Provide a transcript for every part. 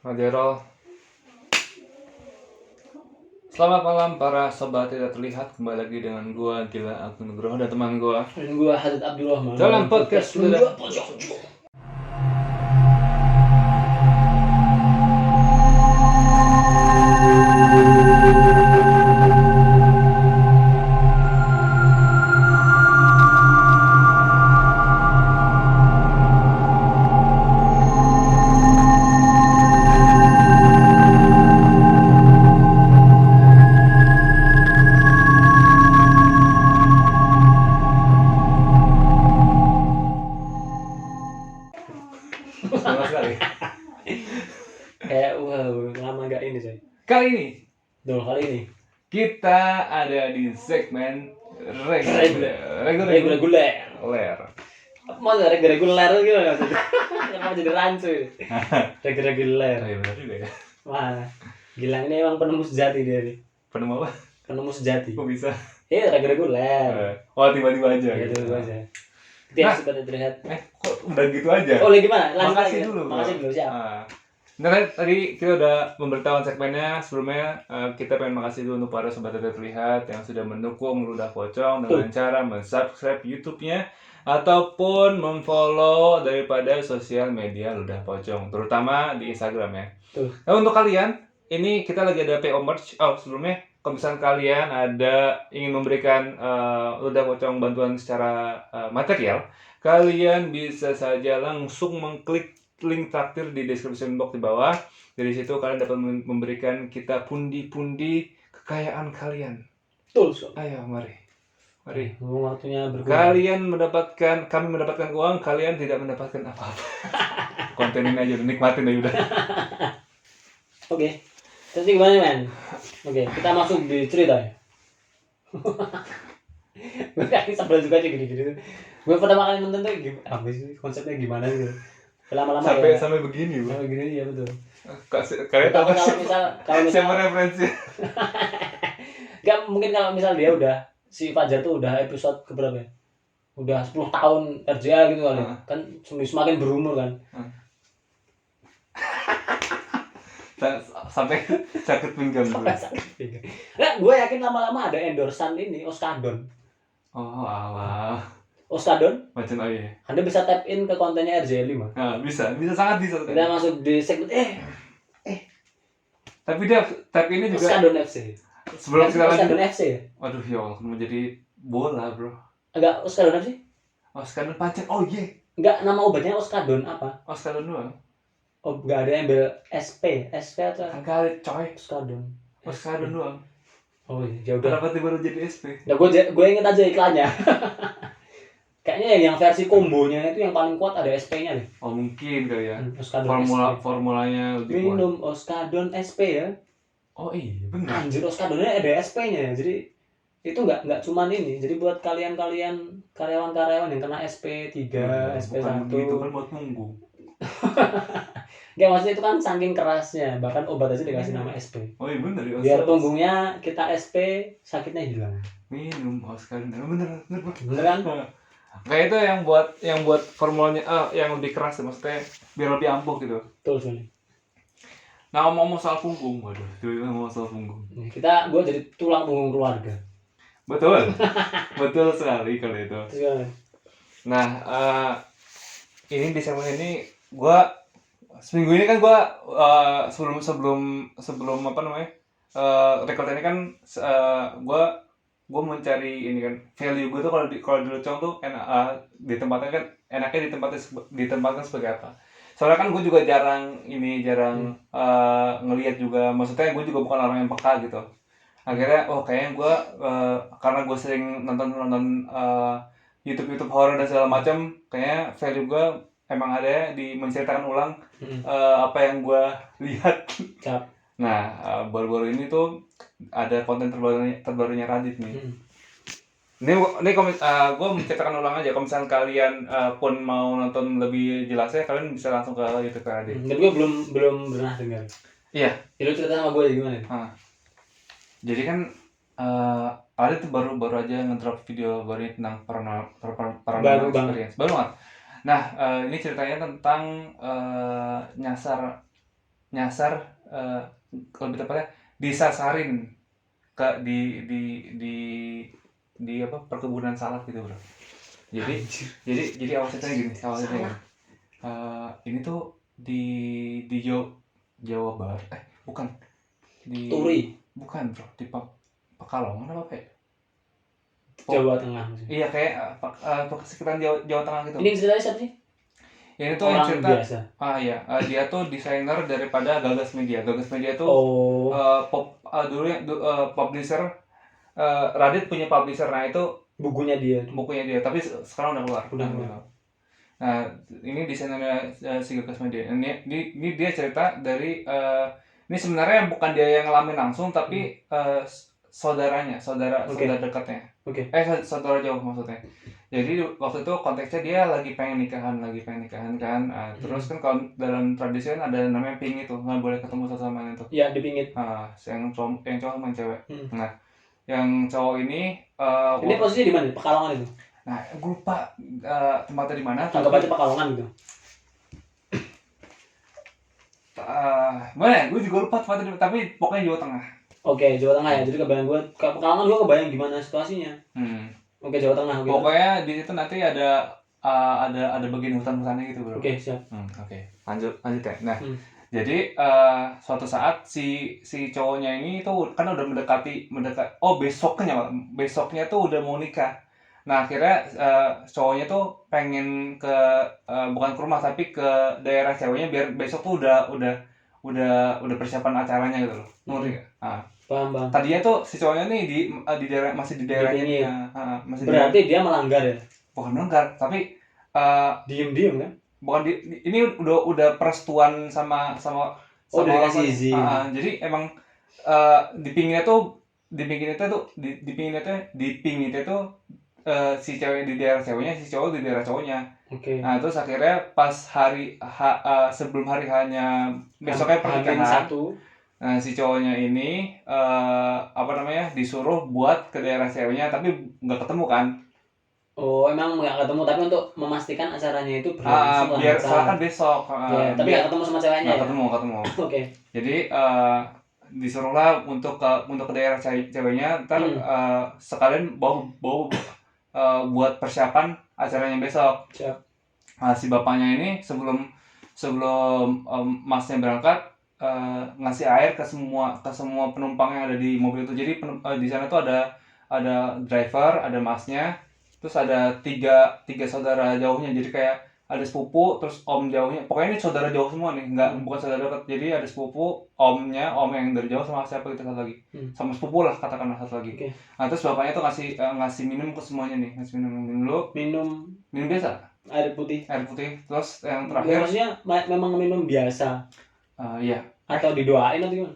Maderol. Selamat malam para sobat tidak terlihat, kembali lagi dengan gua Gila Agung Nugroho dan teman gua dan gua Hadid Abdul Rahman dalam podcast Ludah Pojok. sama sekali. Kayak lama gak ini coy. Kali ini kita ada di segmen reguler. Mau reguler gitu maksudnya. Kenapa jadi rancu ini? Reguler. Oh iya benar juga ya. Wah, Gilang ini emang penemu sejati dia nih. Penemu apa? Penemu sejati. Kok bisa? Iya, reguler. Oh tiba-tiba aja. Ya gitu. itu aja. Tiap sudah terlihat. Kok udah gitu aja? Oh, lagi gimana? Makasih dulu. Makasih dulu, siap. Nah, tadi kita udah memberitahuan segmennya. Sebelumnya kita pengen makasih dulu untuk para sobat tidak terlihat yang sudah mendukung Ludah Pocong dengan cara mensubscribe YouTube-nya ataupun memfollow daripada sosial media Ludah Pocong, terutama di Instagram ya. Nah, untuk kalian, ini kita lagi ada PO merch. Sebelumnya, kalau misalnya kalian ingin memberikan Ludah Pocong bantuan secara material, kalian bisa saja langsung mengklik link traktir di description box di bawah. Dari situ kalian dapat memberikan kita pundi-pundi kekayaan kalian. Betul. Ayo, mari. Waktunya berguna. Kami mendapatkan uang, kalian tidak mendapatkan apa-apa. Kontenin aja, nikmatin aja udah. Oke. Terus gimana, men? Oke, kita masuk di cerita ya. Gue kayak sebel juga sih gini-gini. Gue pertama kali nonton tuh apa sih konsepnya gimana gitu. Lama-lama sampai begini, Bu. Sampai begini ya betul. Kalian tahu kalau misal siapa referensi? Enggak mungkin kalau misal dia udah si Fajar tuh udah episode keberapa ya? Udah 10 tahun RJA gitu kali. Kan semakin berumur kan. Sampai sakit pinggang gue. Nah, gue yakin lama-lama ada endorsean ini Oskadon. Oh, alah. Oskadon? Macam iya. Anda bisa tap in ke kontennya RJ5. Nah, bisa sangat bisa. Kita masuk di segmen Tapi dia tap ini juga Oskadon FC. Sebelum kita lanjut. Oskadon FC ya? Waduh, ya Allah, mau jadi bola, Bro. Enggak, Oskadon FC? Oskadon pancen. Oh iya. Enggak, nama obatnya Oskadon apa? Oskadon doang. Oh, enggak ada embel SP atau Enggak ada, coy. Oskadon doang. Oh iya, ya udah. Kenapa tiba-tiba jadi SP? Nah, gue inget aja iklannya. Kayaknya yang versi kombonya itu yang paling kuat ada SP-nya deh. Oh, mungkin kali ya. Formulanya lebih kuat. Minum Oskadon SP ya. Oh iya, benar. Anjir, Oskadonnya ada SP-nya ya. Jadi itu enggak cuman ini. Jadi buat kalian-kalian karyawan-karyawan yang kena SP3, SP1 itu kan buat punggung. Enggak, maksudnya itu kan saking kerasnya, bahkan obat aja dikasih nama SP. Oh iya benar ya. Biar punggungnya kita SP, sakitnya hilang. Minum Oskadon. Bener kan? Kayak itu yang buat formulanya yang lebih keras, maksudnya biar lebih ampuh gitu. Betul sekali. Nah, ngomong soal punggung, waduh, ngomong soal punggung. Gue jadi tulang punggung keluarga. Betul, betul sekali kalau itu. Nah, ini di segmen ini gue seminggu ini kan gue sebelum apa namanya record ini kan gue mencari ini kan value gue tuh kalau di Lucong tuh ditempatkan kan enaknya ditempatkan sebagai apa. Soalnya kan gue juga jarang ngelihat juga, maksudnya gue juga bukan orang yang peka gitu. Akhirnya kayaknya gue karena gue sering nonton YouTube horor dan segala macam, kayaknya value gue emang ada di menceritakan ulang apa yang gue lihat. Nah, baru-baru ini tuh ada konten terbarunya Radit nih. Ini gue menceritakan ulang aja. Kalau misalnya kalian pun mau nonton lebih jelasnya, kalian bisa langsung ke YouTube Radit. Dan gue belum pernah dengar. Iya. Jadi lu cerita sama gue gimana? Jadi kan Radit tuh baru aja ngedrop video baru tentang paranormal experience. Baru banget. Nah, ini ceritanya tentang nyasar nyasar, lebih tepatnya disasarin ke di apa perkebunan salak gitu bro. Jadi awal ceritanya gini, ini tuh di Jawa Barat, bukan di Turi, bukan bro, di Pekalongan apa ya? Jawa Tengah maksudnya. Iya kayak sekitaran Jawa Tengah gitu. Ini ceritanya siapa sih? Yang itu yang Orang cerita biasa. iya, dia tuh desainer daripada Gagas Media. Gagas Media tuh Oh, dulu publisher, Radit punya publisher, nah itu bukunya dia. bukunya dia, tapi sekarang udah keluar. Udah keluar. Nah, ini desainernya si Gagas Media. Ini dia cerita dari ini sebenarnya bukan dia yang ngalamin langsung, tapi saudaranya, saudara dekatnya. Oke. Saudara jauh maksudnya. Jadi waktu itu konteksnya dia lagi pengen nikahan kan. Terus kan kalau dalam tradisi kan ada namanya ping itu, nggak boleh ketemu satu sama lain tuh. Iya, dipingit. Yang cowok sama yang cewek. Hmm. Nah, yang cowok ini Ini posisinya di mana? Pekalongan itu. nah, gue lupa tempatnya di mana. Anggap aja Pekalongan gitu. Mana? Gue juga lupa tempatnya, tapi pokoknya Jawa Tengah. Oke, Jawa Tengah ya. Jadi kebayang gue, Pekalongan gue kebayang gimana situasinya. Oke, Jawa Tengah. Oke. Pokoknya di situ nanti ada bagian hutan-hutannya gitu bro. Oke, siap. Oke. Lanjut ya. Nah, Hmm. jadi suatu saat si cowoknya ini tuh kan udah mendekat. Besoknya tuh udah mau nikah. Nah, akhirnya cowoknya tuh pengen ke bukan ke rumah tapi ke daerah ceweknya biar besok tuh udah persiapan acaranya gitu loh. Ngerti nggak? Paham. Tadinya tuh si cowoknya nih di daerah, masih di daerahnya dia. Masih Berarti dia melanggar ya? bukan melanggar, tapi Diem-diem kan? bukan ini udah persetujuan sama udah orang dikasih tuanya. izin. Jadi emang dipinginnya tuh si cewek di daerah ceweknya, si cowok di daerah cowoknya. Oke. Nah, terus akhirnya pas sebelum hari hanya besoknya pernikahan. Nah, si cowoknya ini disuruh buat ke daerah ceweknya, tapi nggak ketemu kan. Oh, emang nggak ketemu, tapi untuk memastikan acaranya itu berlangsung Biar kan besok. tapi nggak ketemu sama ceweknya nggak ya? ketemu. Oke. Jadi disuruhlah untuk ke daerah ceweknya, ntar sekalian bawa buat persiapan acaranya besok. Siap. Nah, si bapaknya ini sebelum masnya berangkat ngasih air ke semua penumpang yang ada di mobil itu. Jadi di sana tuh ada driver, ada masnya, terus ada tiga saudara jauhnya. Jadi kayak ada sepupu, terus om jauhnya. Pokoknya ini saudara jauh semua nih, bukan saudara dekat. Jadi ada sepupu, om yang dari jauh, sama siapa gitu satu lagi. Sama sepupu lah katakanlah satu lagi. Okay. Nah, terus bapaknya tuh ngasih minum ke semuanya nih, minum dulu. Minum biasa. Air putih. Terus yang terakhir. Maksudnya memang minum biasa. Iya. Atau didoain atau gimana?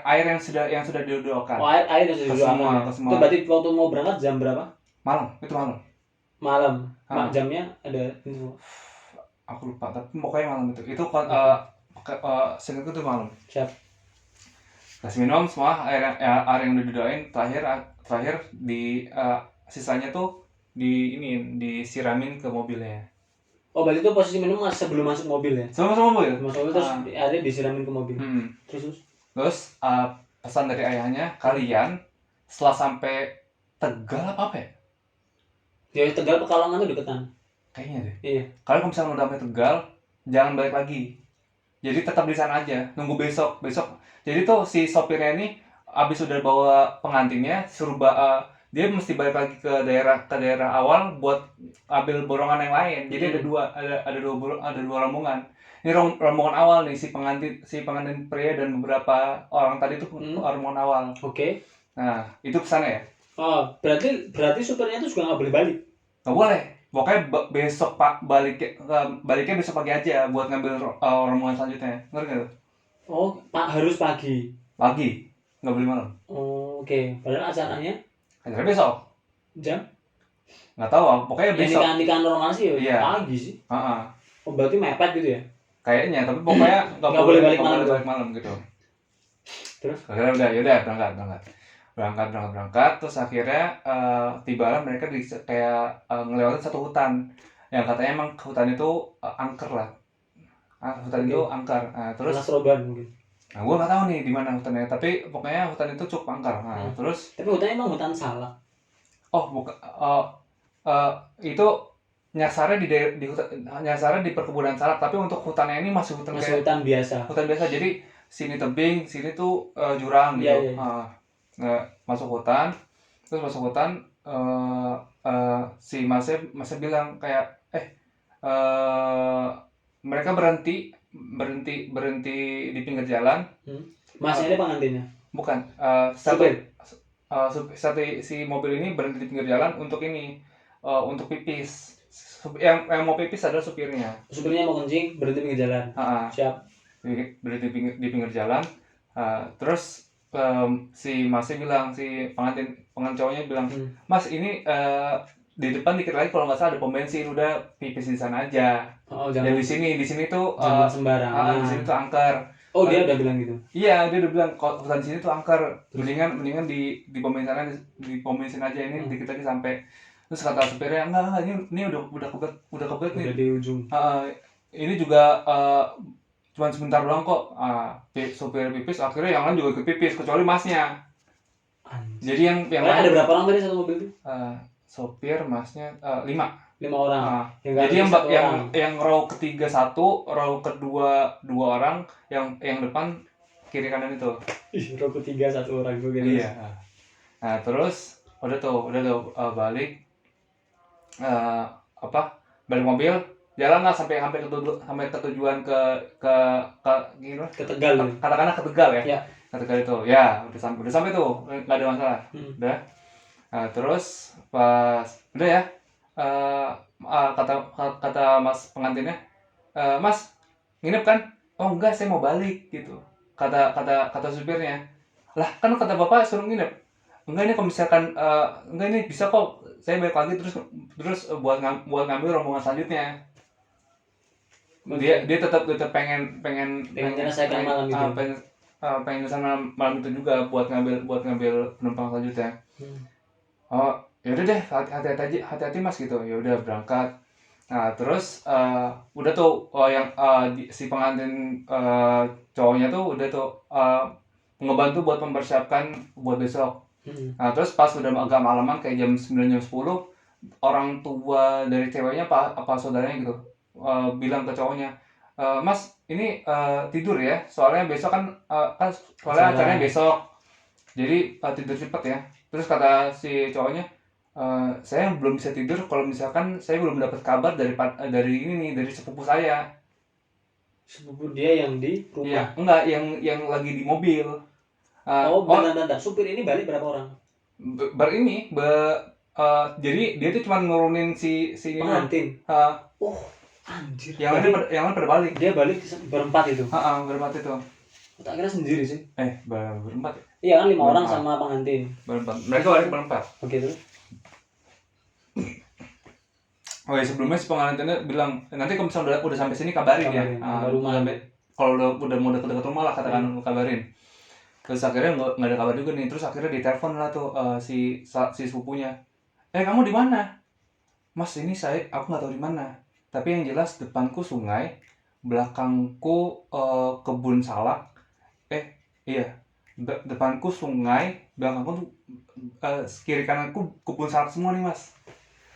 Air yang sudah didoakan. Oh, air yang sudah didoakan. Semua. Itu berarti waktu mau berangkat jam berapa? Malam. Itu malam. Malam. Jamnya ada info. Aku lupa, tapi pokoknya malam itu. Itu singkatku tuh malam. Siap. Kasih minum semua air yang udah didoain. Terakhir di sisanya tuh disiramin ke mobilnya. Oh, berarti itu posisi minum sebelum masuk mobil ya? Sebelum masuk mobil. Terus airnya disiramin ke mobil. Terus pesan dari ayahnya, kalian setelah sampai Tegal apa ya? Ya, Tegal Pekalongan tuh deketan. Kayaknya deh. Iya. Kalau misalnya udah sampai Tegal, jangan balik lagi. Jadi tetap di sana aja, nunggu besok. Jadi tuh si sopirnya ini abis udah bawa pengantinnya, suruh dia mesti balik lagi ke daerah awal buat ambil borongan yang lain. Jadi ada dua rombongan. Ini rombongan awal nih, si pengantin pria dan beberapa orang tadi tuh rombongan awal. Oke. Nah, itu kesana ya. Oh, berarti supirnya tuh juga nggak boleh balik. Nggak boleh. Pokoknya besok baliknya besok pagi aja buat ngambil rombongan selanjutnya. Ngerti nggak? Oh, harus pagi. Pagi, nggak boleh malam. Oh, oke. Padahal acaranya besok. Jam? Nggak tahu, pokoknya besok. Nikahan normal sih ya, pagi sih. Oh, berarti mepet gitu ya? Kayaknya, tapi pokoknya nggak boleh balik malam gitu. Terus? Akhirnya udah berangkat. Terus akhirnya tibalah mereka ngelewatin satu hutan yang katanya emang hutan itu angker lah. hutan itu angker. Terus Alas Roban mungkin. gue nggak tahu nih di mana hutannya, tapi pokoknya hutan itu cukup angker. Terus Tapi hutannya emang hutan salak. bukan, itu nyasarnya nyasarnya di perkebunan salak, tapi untuk hutannya ini masih hutan Masih hutan biasa. Hutan biasa, jadi sini tebing, sini tuh jurang gitu. Iya. Masuk hutan, terus masuk hutan, si masnya bilang kayak mereka berhenti di pinggir jalan. Masnya ini pengantinnya? Bukan, si mobil ini berhenti di pinggir jalan untuk untuk pipis. Yang mau pipis adalah supirnya. Supirnya mau kencing, berhenti pinggir jalan. Siap. Berhenti di pinggir jalan. Terus si masnya bilang, si pengantin cowoknya bilang, Mas ini di depan dikit lagi kalau nggak salah ada pom bensin, udah pipis di sana aja. Dan di sini tuh jangan sembarangan. di sini tuh angker. Dia udah bilang gitu. Iya, dia udah bilang kalau hutan sini tuh angker. Mendingan di pom bensin sana, di pom bensin aja, ini dikit lagi sampai. Terus kata supirnya, enggak, ini udah kebelet nih. Udah di ujung. Ini juga cuma sebentar doang kok. Supir pipis, akhirnya yang lain juga ikut pipis kecuali masnya. Jadi yang ada berapa orang tadi satu mobil itu? Sopir, masnya 5 orang. Jadi yang row ketiga 1, row kedua 2 orang, yang depan kiri kanan itu. Row ketiga 1 orang gue gitu. Iya. Nah terus udah tuh balik balik mobil, jalan lah sampai ke tujuan ke gimana? Ke Tegal. Katakanlah ke Tegal ya. Iya. Ke Tegal itu. Ya, udah sampai tuh, nggak ada masalah. Udah. Terus pas udah ya, kata mas pengantinnya, Mas nginep kan? Oh enggak, saya mau balik gitu. Kata supirnya, lah kan kata bapak suruh nginep. Enggak, ini kalau misalkan enggak, ini bisa kok, saya balik lagi terus buat ngambil rombongan selanjutnya. Dia tetap pengen menyelesaikan malam itu. Pengen nyelesaikan malam itu juga buat ngambil penumpang selanjutnya. Ya udah deh, hati-hati Mas gitu. Ya udah berangkat. Nah terus udah tuh si pengantin cowoknya tuh udah tuh ngebantu buat mempersiapkan buat besok. Nah terus pas udah agak malaman kayak jam 9 jam 10, orang tua dari ceweknya apa saudaranya gitu bilang ke cowoknya, Mas ini tidur ya, soalnya besok kan soalnya acaranya besok, jadi tidur cepet ya. Terus kata si cowoknya, saya belum bisa tidur kalau misalkan saya belum dapat kabar dari sepupu saya. Sepupu dia yang di rumah? Iya, enggak, yang lagi di mobil. Bentar. Supir ini balik berapa orang? Jadi dia tuh cuma nurunin si pengantin. Anjir. Yang lain pada balik. Dia balik berempat itu. Berempat itu. Tak kira sendiri sih. Berempat. Iya kan 5 orang sama pengantin. Berempat. Mereka balik berempat. Oke, terus. Sebelumnya si pengantinnya bilang, nanti kalau misalnya udah sampai sini kabarin ya. Kalau udah mau deket rumah lah, katakan kabarin. Terus akhirnya nggak ada kabar juga nih. Terus akhirnya ditelepon lah tuh si sepupunya. Kamu di mana? Mas, ini aku nggak tahu di mana. Tapi yang jelas depanku sungai, belakangku kebun salak. Depanku sungai, belakangku tuh kiri kananku kebun salak semua nih Mas.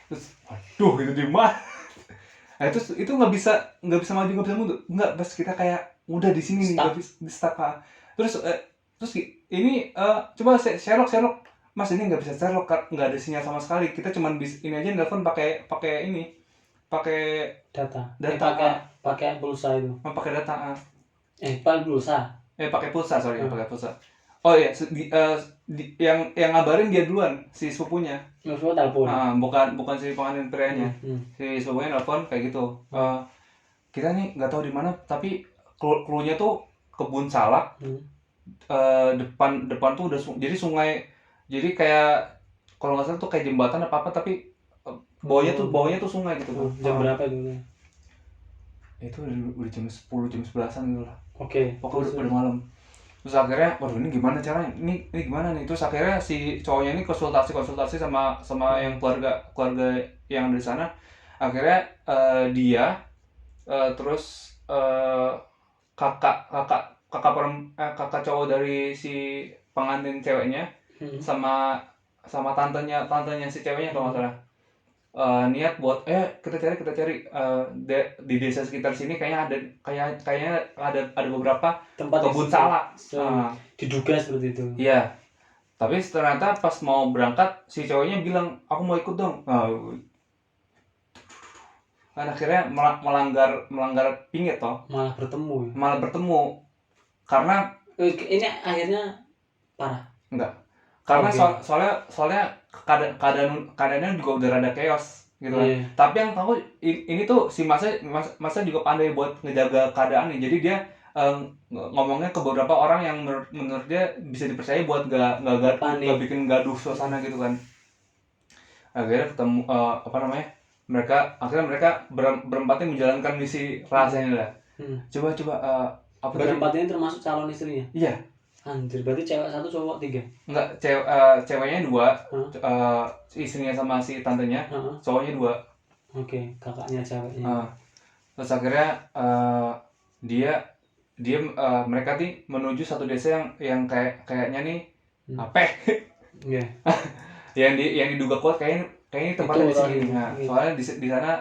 Terus, waduh itu di mana? Nah itu nggak bisa maju, nggak bisa mundur. Nggak, pas kita kayak udah di sini nih, nggak bisa di stuck. Terus ini coba Sherlock, Mas ini nggak bisa Sherlock, nggak ada sinyal sama sekali. Kita cuman ini aja nelfon pakai data. Pakai pulsa itu. Pakai data. Pakai pulsa. Pakai pulsa, sorry, pakai pulsa. Oh iya, yang ngabarin dia duluan, si sepupunya. Sepupu telepon. Bukan si pengantin prianya. Si sepupunya telepon kayak gitu. Kita nih nggak tahu di mana, tapi clue-nya tuh kebun salak. Depan tuh udah jadi sungai. Jadi kayak kalau nggak salah tuh kayak jembatan apa tapi bawahnya tuh sungai gitu. Jam berapa itu? Itu udah jam 10 jam 11-an gitu lah. Oke. Pokoknya udah malam. Terus akhirnya, waduh ini gimana caranya? Ini gimana nih? Terus akhirnya si cowoknya ini konsultasi sama yang keluarga yang ada di sana. Akhirnya dia terus eh, kakak cowok dari si pengantin ceweknya sama tantenya si ceweknya kalau nggak salah, niat buat kita cari di desa sekitar sini kayaknya ada beberapa tempat kebun salak. diduga seperti itu. Iya, tapi ternyata pas mau berangkat si cowoknya bilang aku mau ikut dong. Kan akhirnya melanggar pinggir toh, Malah bertemu ya. malah bertemu karena Ini akhirnya parah. enggak, karena Oke. soalnya keadaannya juga udah rada chaos gitu kan. Iya. Tapi yang tahu ini tuh si masa juga pandai buat ngejaga keadaan nih. Jadi dia ngomongnya ke beberapa orang yang menurut dia bisa dipercaya buat nggak bikin gaduh suasana gitu kan. Akhirnya ketemu akhirnya mereka berempatnya menjalankan misi rahasianya lah. Coba apa tadi? Berempat ini termasuk calon istrinya. Iya. Anjir, berarti cewek 1 cowok 3. Enggak, ceweknya 2, istrinya sama si tantenya, cowoknya 2. Oke, kakaknya ceweknya. Terus akhirnya mereka nih menuju satu desa yang kayaknya nih apa? Iya. yang diduga kuat kayaknya tempatnya di sini. Nah, soalnya di sana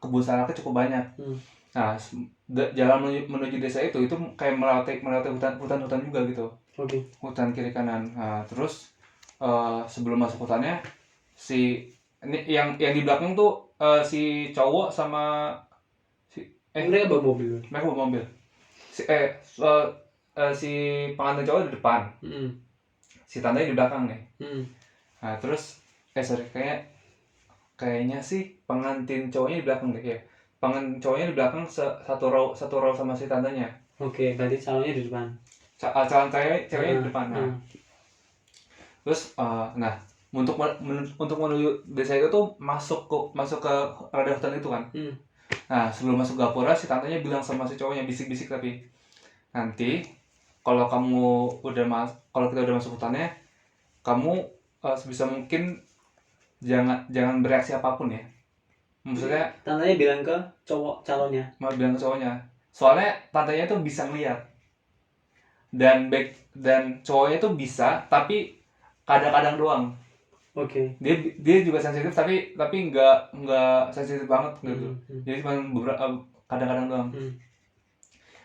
kebun salaknya cukup banyak. Nah, jalan menuju desa itu kayak melewati hutan juga gitu. Oke. Hutan kiri kanan. Nah, terus sebelum masuk hutannya ini yang di belakang tuh si cowok sama mereka bawa mobil. Mereka bawa mobil. Si pengantin cowok di depan. Si tantenya di belakang nih. Nah, terus kayaknya sih pengantin cowoknya di belakang deh ya. Pengantin cowoknya di belakang satu row sama si tantenya. Oke, berarti calonnya di depan. Calon ceweknya di depan. Nah. Terus nah, untuk menuju desa itu tuh masuk ke rada hutan itu kan. Nah, sebelum masuk gapura si tantenya bilang sama si cowoknya bisik-bisik, tapi nanti kalau kita udah masuk hutannya, kamu sebisa mungkin jangan bereaksi apapun ya. Maksudnya tantenya bilang ke calonnya. Mau bilang ke cowoknya. Soalnya tantenya tuh bisa ngeliat. Dan cowoknya tuh bisa, tapi kadang-kadang doang. Oke. Dia juga sensitif tapi nggak sensitif banget gitu. Jadi cuma beberapa kadang-kadang doang.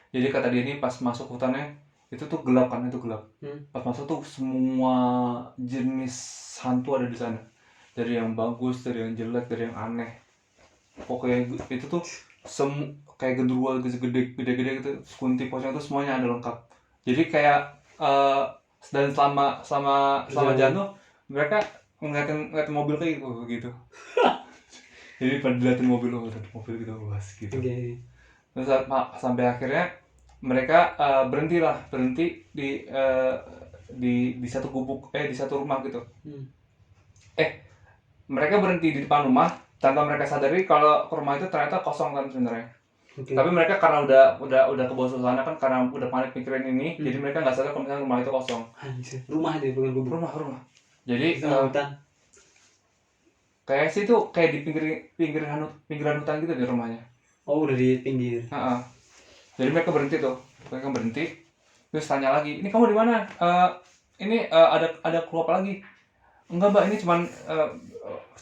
Jadi kata dia ini pas masuk hutannya itu tuh gelap kan, Pas masuk tuh semua jenis hantu ada di sana. Dari yang bagus, dari yang jelek, dari yang aneh. Pokoknya itu tuh kayak genderuwo gede gitu, kunti pocong tuh semuanya ada lengkap. Jadi kayak dan selama jalan tuh mereka ngeliatin mobil kayak gitu. Jadi pada diliatin mobil gitu, luas gitu. Okay. Terus sampai akhirnya mereka berhenti di satu gubuk di satu rumah gitu. Mereka berhenti di depan rumah tanpa mereka sadari kalau rumah itu ternyata kosong kan sebenarnya. Okay. Tapi mereka karena udah kebawa suasana kan, karena udah panik mikirin ini, jadi mereka nggak sadar kalau misalnya rumah itu kosong. Rumah itu bukan gubuk. Rumah. Jadi kayak sih itu kayak di pinggiran hutan gitu di rumahnya. Oh, udah di pinggir. Jadi mereka berhenti, terus tanya lagi, ini kamu di mana? Ini ada kru apa lagi? Enggak mbak, ini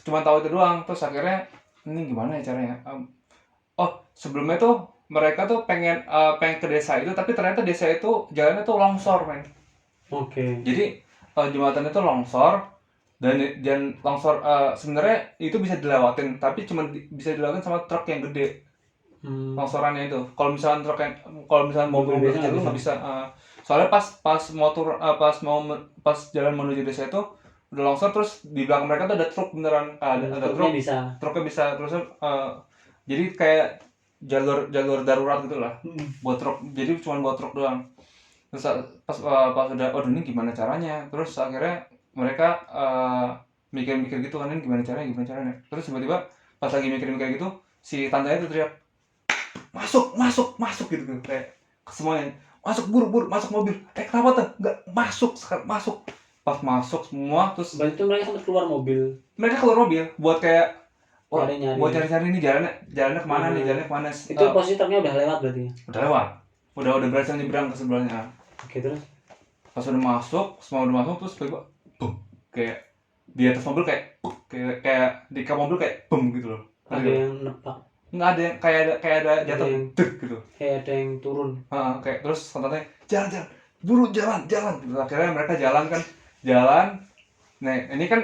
cuman tahu itu doang. Terus akhirnya ini gimana ya caranya? Sebelumnya tuh mereka tuh pengen ke desa itu, tapi ternyata desa itu jalannya tuh longsor, men. Oke. Jadi jembatan itu longsor dan longsor sebenarnya itu bisa dilewatin, tapi cuma bisa dilewatin sama truk yang gede. Longsorannya itu. Kalau misalnya mobil kecil itu nggak bisa. Soalnya pas jalan menuju desa itu udah longsor, terus di belakang mereka tuh ada truk beneran, ada truknya bisa terus jadi kayak jalur darurat gitu lah buat truk, jadi cuma buat truk doang. Terus pas udah ini gimana caranya, terus akhirnya mereka mikir gitu kan, ini gimana caranya. Terus tiba-tiba pas lagi mikir gitu, si tantanya tuh teriak, masuk gitu kayak semuanya, masuk buru masuk mobil. Kenapa tuh nggak masuk? Pas masuk semua, terus berarti itu mereka sempat keluar mobil buat kayak oh Nyari-nyari. mau cari-cari nih jalannya kemana nih, jalannya kemana. Itu posisi truknya udah lewat berarti ya? Udah lewat, udah berhasil nyebrang ke sebelahnya. Oke, terus? Pas udah masuk, semua udah masuk, terus tiba-tiba boom, kayak di atas mobil kayak kayak di kap mobil kayak boom gitu loh. Ada yang nepak. Nggak ada yang kayak ada jatuh dek gitu. Kayak ada yang turun. Kayak terus kontaknya jalan buru jalan gitu. Akhirnya mereka jalan. Nah ini kan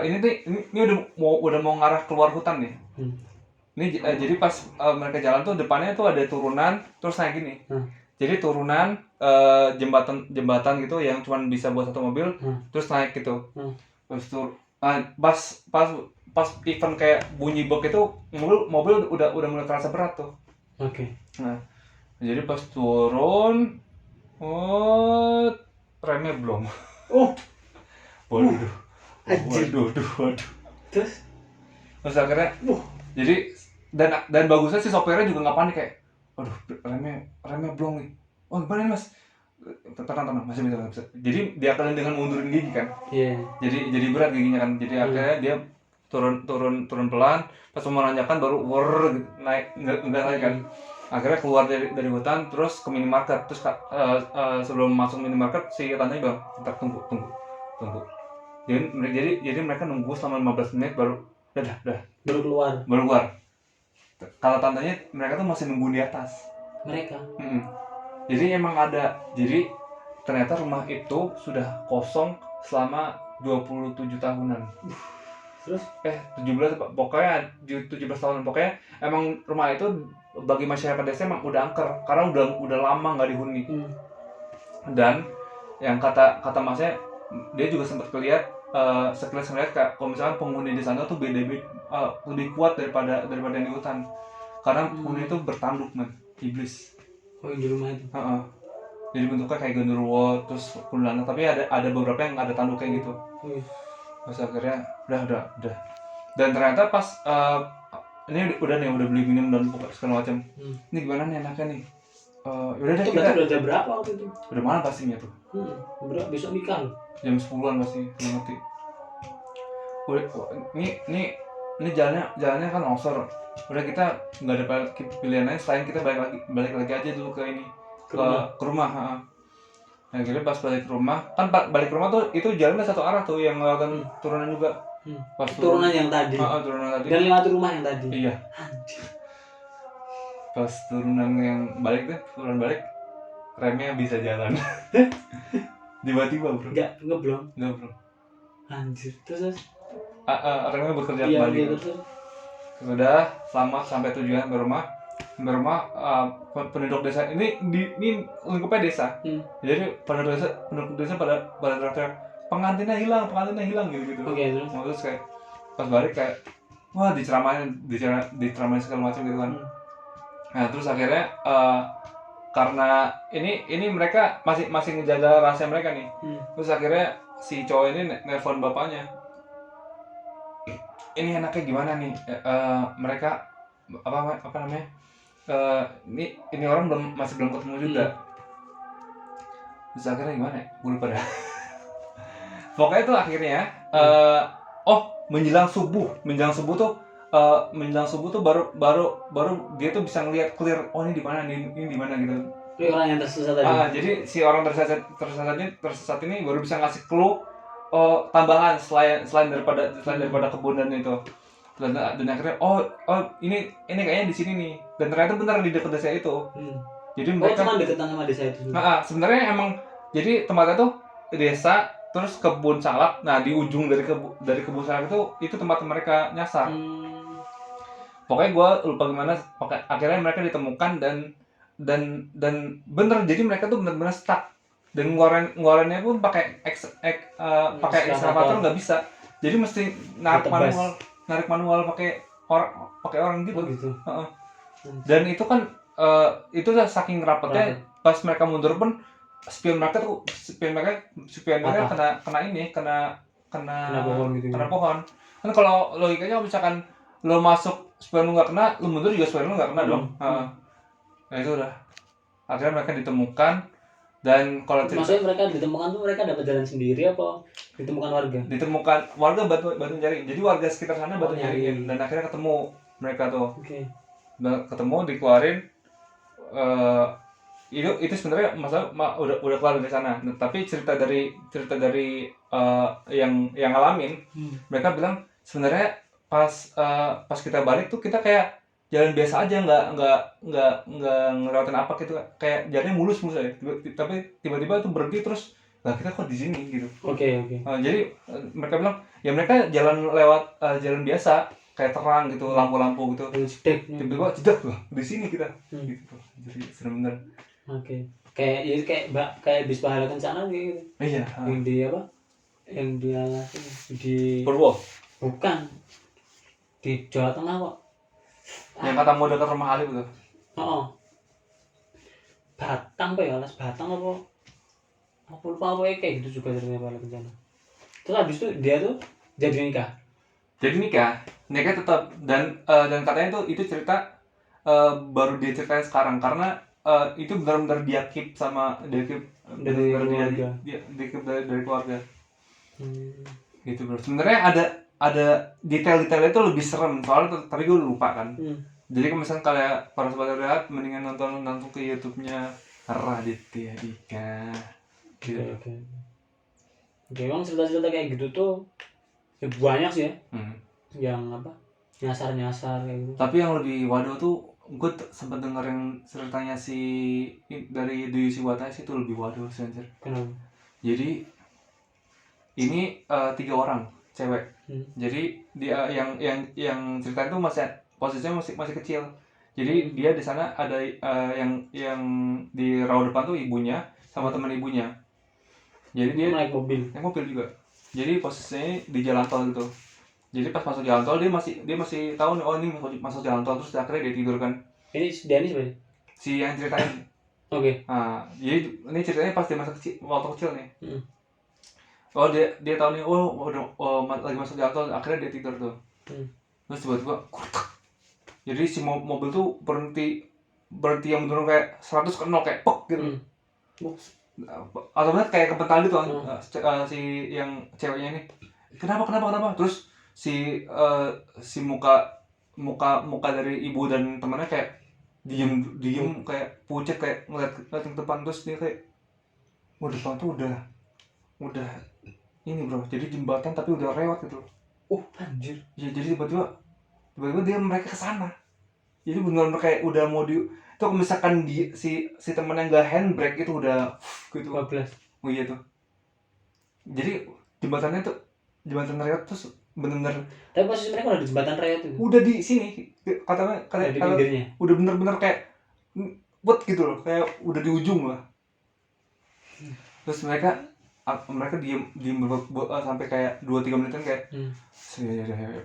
ini udah mau ngarah keluar hutan nih. Ini jadi pas mereka jalan tuh depannya tuh ada turunan terus naik gini. Jadi turunan jembatan gitu yang cuma bisa buat satu mobil, terus naik gitu. Pas event kayak bunyi bok itu mobil udah mulai terasa berat tuh. Oke. Nah, jadi pas turun, remnya belum. Waduh. Terus Akhirnya, jadi dan bagusnya si sopirnya juga nggak panik kayak, aduh remnya belum nih. Oh gimana nih mas? Tenang masih bisa. Jadi diakalin dengan mundurin gigi kan. Iya. Jadi berat giginya kan. Jadi akhirnya dia turun pelan, pas mau menanjakan baru gitu, naik nggak naik kan. Akhirnya keluar dari hutan terus ke minimarket. Terus sebelum masuk minimarket si tantenya bilang, "Bentar, tunggu. Jadi mereka nunggu selama 15 menit baru baru keluar. Kalau tantenya mereka tuh masih nunggu di atas. Mereka. Jadi emang ada. Jadi ternyata rumah itu sudah kosong selama 27 tahunan. Terus 17 pokoknya 17 tahun pokoknya emang rumah itu bagi masyarakat desa emang udah angker karena udah lama nggak dihuni. Dan yang kata masnya dia juga sempat sekilas ngeliat kalau misalkan penghuni di sana tuh lebih kuat daripada yang di hutan karena penghuni itu bertanduk man, iblis. Yang di rumah itu. Jadi bentuknya kayak genderuwo terus kuntilanak tapi ada beberapa yang ada tanduknya gitu. Terus akhirnya udah dan ternyata pas ini udah beli minum dan segala macam. Ini gimana nih enaknya nih? Udah deh kita. Udah jam berapa waktu itu? Udah malam pastinya tuh. Berapa besok nikah loh? Jam 10-an pasti, nggak ngerti. Ini jalannya kan longsor. Udah kita nggak ada pilihan lain selain kita balik lagi aja dulu ke rumah. Nah jadi pas balik ke rumah, kan balik ke rumah tuh itu jalannya satu arah tuh yang ngelakuin turunan juga. Pas turunan yang tadi. Turunan tadi. Dan lewat rumah yang tadi. Iya. Pas turunan yang balik remnya bisa jalan. Tiba-tiba bro. Enggak bro. Anjir, terus remnya bekerja kembali. Sudah selamat sampai tujuan ke rumah. Penduduk desa ini lingkupnya desa. Jadi penduduk desa pada teriak pengantinnya hilang gitu. Terus kayak pas balik kayak wah diceramain segala macam gitu kan. Nah terus akhirnya karena ini mereka masih ngejaga rahasia mereka nih. Terus akhirnya si cowok ini nelpon bapaknya. Ini enaknya gimana nih? Mereka apa namanya? Ini orang masih belum ketemu juga. Terus akhirnya gimana? Gue lupa dah. Pokoknya tuh akhirnya menjelang subuh tuh baru dia tuh bisa ngelihat clear ini di mana gitu. Ini orang yang tersesat tadi. Jadi si orang tersesat ini baru bisa ngasih clue tambahan selain daripada kebun itu. Dan akhirnya ini kayaknya di sini nih. Dan ternyata benar di dekat desa itu. Jadi mereka cuma deketan sama desa itu. Sebenarnya emang jadi tempatnya tuh desa terus kebun salak. Nah, di ujung dari kebun salak itu tempat mereka nyasar. Pokoknya gue lupa gimana, akhirnya mereka ditemukan dan bener, jadi mereka tuh bener-bener stuck. Dan ngeluarinnya pun pakai ekskavator nggak bisa. Jadi mesti narik manual pakai orang gitu. Gitu. Dan itu kan itu udah saking rapetnya. Pas mereka mundur pun spion mereka kena pohon gitu. Kena pohon. Kan kalau logikanya misalkan lo masuk spion lo nggak kena, lo mundur juga spion lo nggak kena dong. Nah itu udah. Akhirnya mereka ditemukan Dan kalau cerita Maksudnya mereka ditemukan tuh mereka dapat jalan sendiri apa ditemukan warga? ditemukan warga bantu nyari, jadi warga sekitar sana bantu nyari. nyariin, dan akhirnya ketemu mereka tuh. Oke. Dan ketemu dikeluarin. eh itu sebenarnya masalah udah keluar dari sana. Nah, tapi cerita dari yang ngalamin, mereka bilang sebenarnya pas kita balik tuh kita kayak jalan biasa aja, nggak ngelewatin apa gitu, kayak jalannya mulus aja. Tapi tiba-tiba itu berhenti terus, lah kita kok di sini gitu. Oke. Jadi mereka bilang ya mereka jalan lewat jalan biasa kayak terang gitu, lampu-lampu gitu. Tiba-tiba jedak lah di sini kita. Gitu. Jadi benar-benar. Oke. Kayak bis pahala kencana gitu. Iya. Yang di apa? Yang dia di Purwo. bukan di Jawa Tengah kok. Yang kata mau dekat rumah Alif tuh. Oh. Batang apa ya? Alas Batang apa? Aku lupa apa kayak gitu juga dari pahala kencana. Terus habis itu dia tuh jadi nikah. Jadi nikah tetap, dan katanya itu cerita baru dia ceritain sekarang, karena itu benar-benar dia keep dari keluarga. Dia keep dari keluarga. Gitu bro. Sebenarnya ada detail-detailnya itu lebih serem soalnya, tapi gue lupa kan. Jadi kalau misalnya kalian para sobat lihat, mendingan nonton ke YouTube-nya Raditya Dika. Gitu. Oke. Emang cerita-cerita kayak gitu tuh ya banyak sih ya. Yang apa? Nyasar kayak gitu. Tapi yang lebih waduh tuh, gue sempat denger yang ceritanya dari Dwi Siwataisi itu lebih waduh sih anjir. Kenapa? Jadi ini 3 orang cewek. Jadi dia yang cerita itu posisinya masih kecil. Jadi dia di sana ada yang di rawa depan tuh ibunya sama teman ibunya. Jadi dia naik mobil juga. Jadi posisinya di jalan tol gitu. Jadi pas masuk jalan tol dia masih tahu nih, oh ini masuk jalan tol, terus akhirnya dia tidur kan. Ini si Dennis berarti? Si yang ceritain. Oke. Nah, jadi ini ceritanya pas dia waktu kecil nih. Oh dia tahu nih, lagi masuk jalan tol, akhirnya dia tidur tuh. Terus tiba-tiba kurtak. Jadi si mobil tuh berhenti yang bener kayak 100 ke 0 kayak pok gitu. Atau kayak kepental gitu kan. Si yang ceweknya ini, kenapa terus si muka dari ibu dan temannya kayak diem kayak pucat, kayak ngeliat ke depan. Terus dia kayak depan tuh udah ini bro, jadi jembatan tapi udah lewat gitu. Anjir. Ya jadi tiba-tiba mereka kesana. Jadi benar-benar kayak udah mau itu kalau misalkan si temennya nggak handbrake itu udah gitu. 12. Oh iya tuh. Jadi jembatan raya terus benar-benar. Tapi posisi mereka udah di jembatan raya tuh. Udah di sini katanya di pinggirnya. Udah benar-benar kayak buat gitu loh, kayak udah di ujung lah. Terus mereka diem sampai kayak 2-3 menitan kayak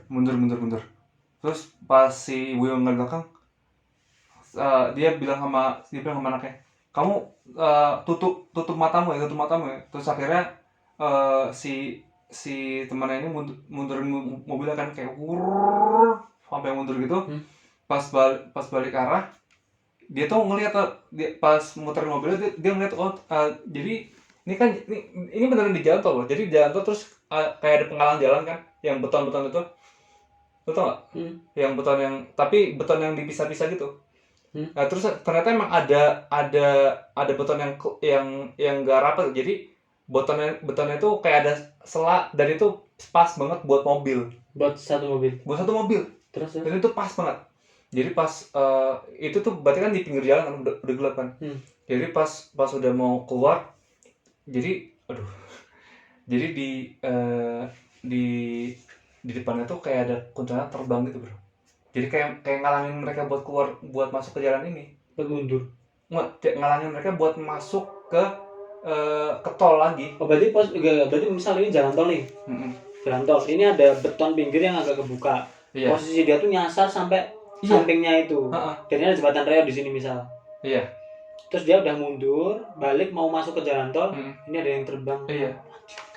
mundur. Terus pas si ibu yang nggak belakang, dia bilang sama anaknya, kamu tutup matamu ya. Terus akhirnya si temannya ini mundurin mobilnya kan, kayak sampai mundur gitu. Pas balik arah, dia tuh ngeliat pas muterin mobilnya, dia ngeliat jadi ini beneran di jalan tol loh. Jadi di jalan tol terus kayak ada penghalang jalan kan, yang beton itu. Lo tau gak? Yang beton yang dipisah-pisah gitu. Nah, terus ternyata emang ada beton yang gak rapat. Jadi betonnya itu kayak ada sela, dan itu pas banget buat mobil. Buat satu mobil. Terus dan itu pas banget. Jadi pas itu tuh berarti kan di pinggir jalan kan, udah gelap kan. Jadi pas udah mau keluar, jadi di depannya tuh kayak ada kuntilanak terbang gitu bro. Jadi kayak ngalangin mereka buat keluar, buat masuk ke jalan ini. Buat mundur. Ngalangin mereka buat masuk ke tol lagi. Berarti misalnya ini jalan tol nih. Jalan tol ini ada beton pinggir yang agak kebuka. Iya. Posisi dia tuh nyasar sampai sampingnya itu. Dan ini ada jembatan raya di sini misal. Iya. Terus dia udah mundur, balik mau masuk ke jalan tol. Ini ada yang terbang. Iya.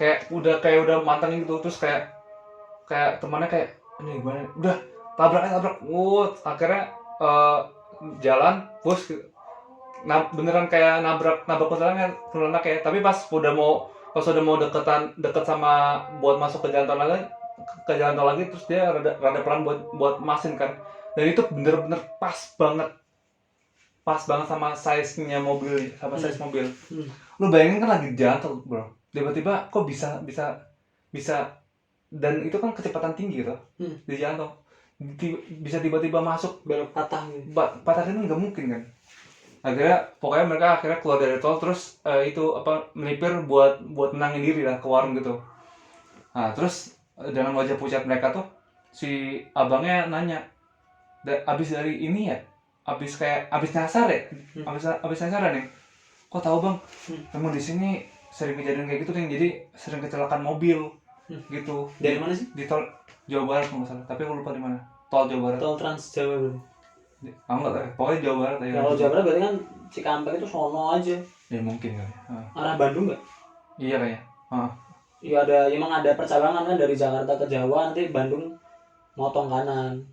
Kayak udah matang gitu. Terus kayak temannya kayak ini gimana? Udah tabrak. Akhirnya jalan, bos beneran kayak nabrak kuntilanak ya. Tapi pas udah mau deket sama buat masuk ke jalan tol lagi, terus dia rada pelan buat masin kan. Dan itu bener-bener pas banget sama size-nya mobil, size mobil. Lu bayangin kan lagi di jalan tol, bro. Tiba-tiba kok bisa dan itu kan kecepatan tinggi gitu di jalan tol. Bisa tiba-tiba masuk belok patah gitu. Patah ini nggak mungkin kan. Pokoknya mereka akhirnya keluar dari tol, terus melipir buat menangin diri lah ke warung gitu. Nah terus dengan wajah pucat mereka tuh, si abangnya nanya, abis dari ini ya, abis nyasar ya, abis nyasar nih, kok tahu bang, emang di sini sering kejadian kayak gitu nih, jadi sering kecelakaan mobil gitu. Dari mana sih? Di tol Jawa Barat kalau nggak salah, tapi aku lupa di mana. Tol Jawa Barat. Tol Trans Jawa berarti. Aku nggak tahu, pokoknya Jawa Barat ya. Kalau Jawa Barat berarti kan Cikampek itu sono aja. Ya mungkin kali. Arah Bandung nggak? Iya kayaknya. Iya emang ada percabangan kan dari Jakarta ke Jawa, nanti Bandung motong kanan.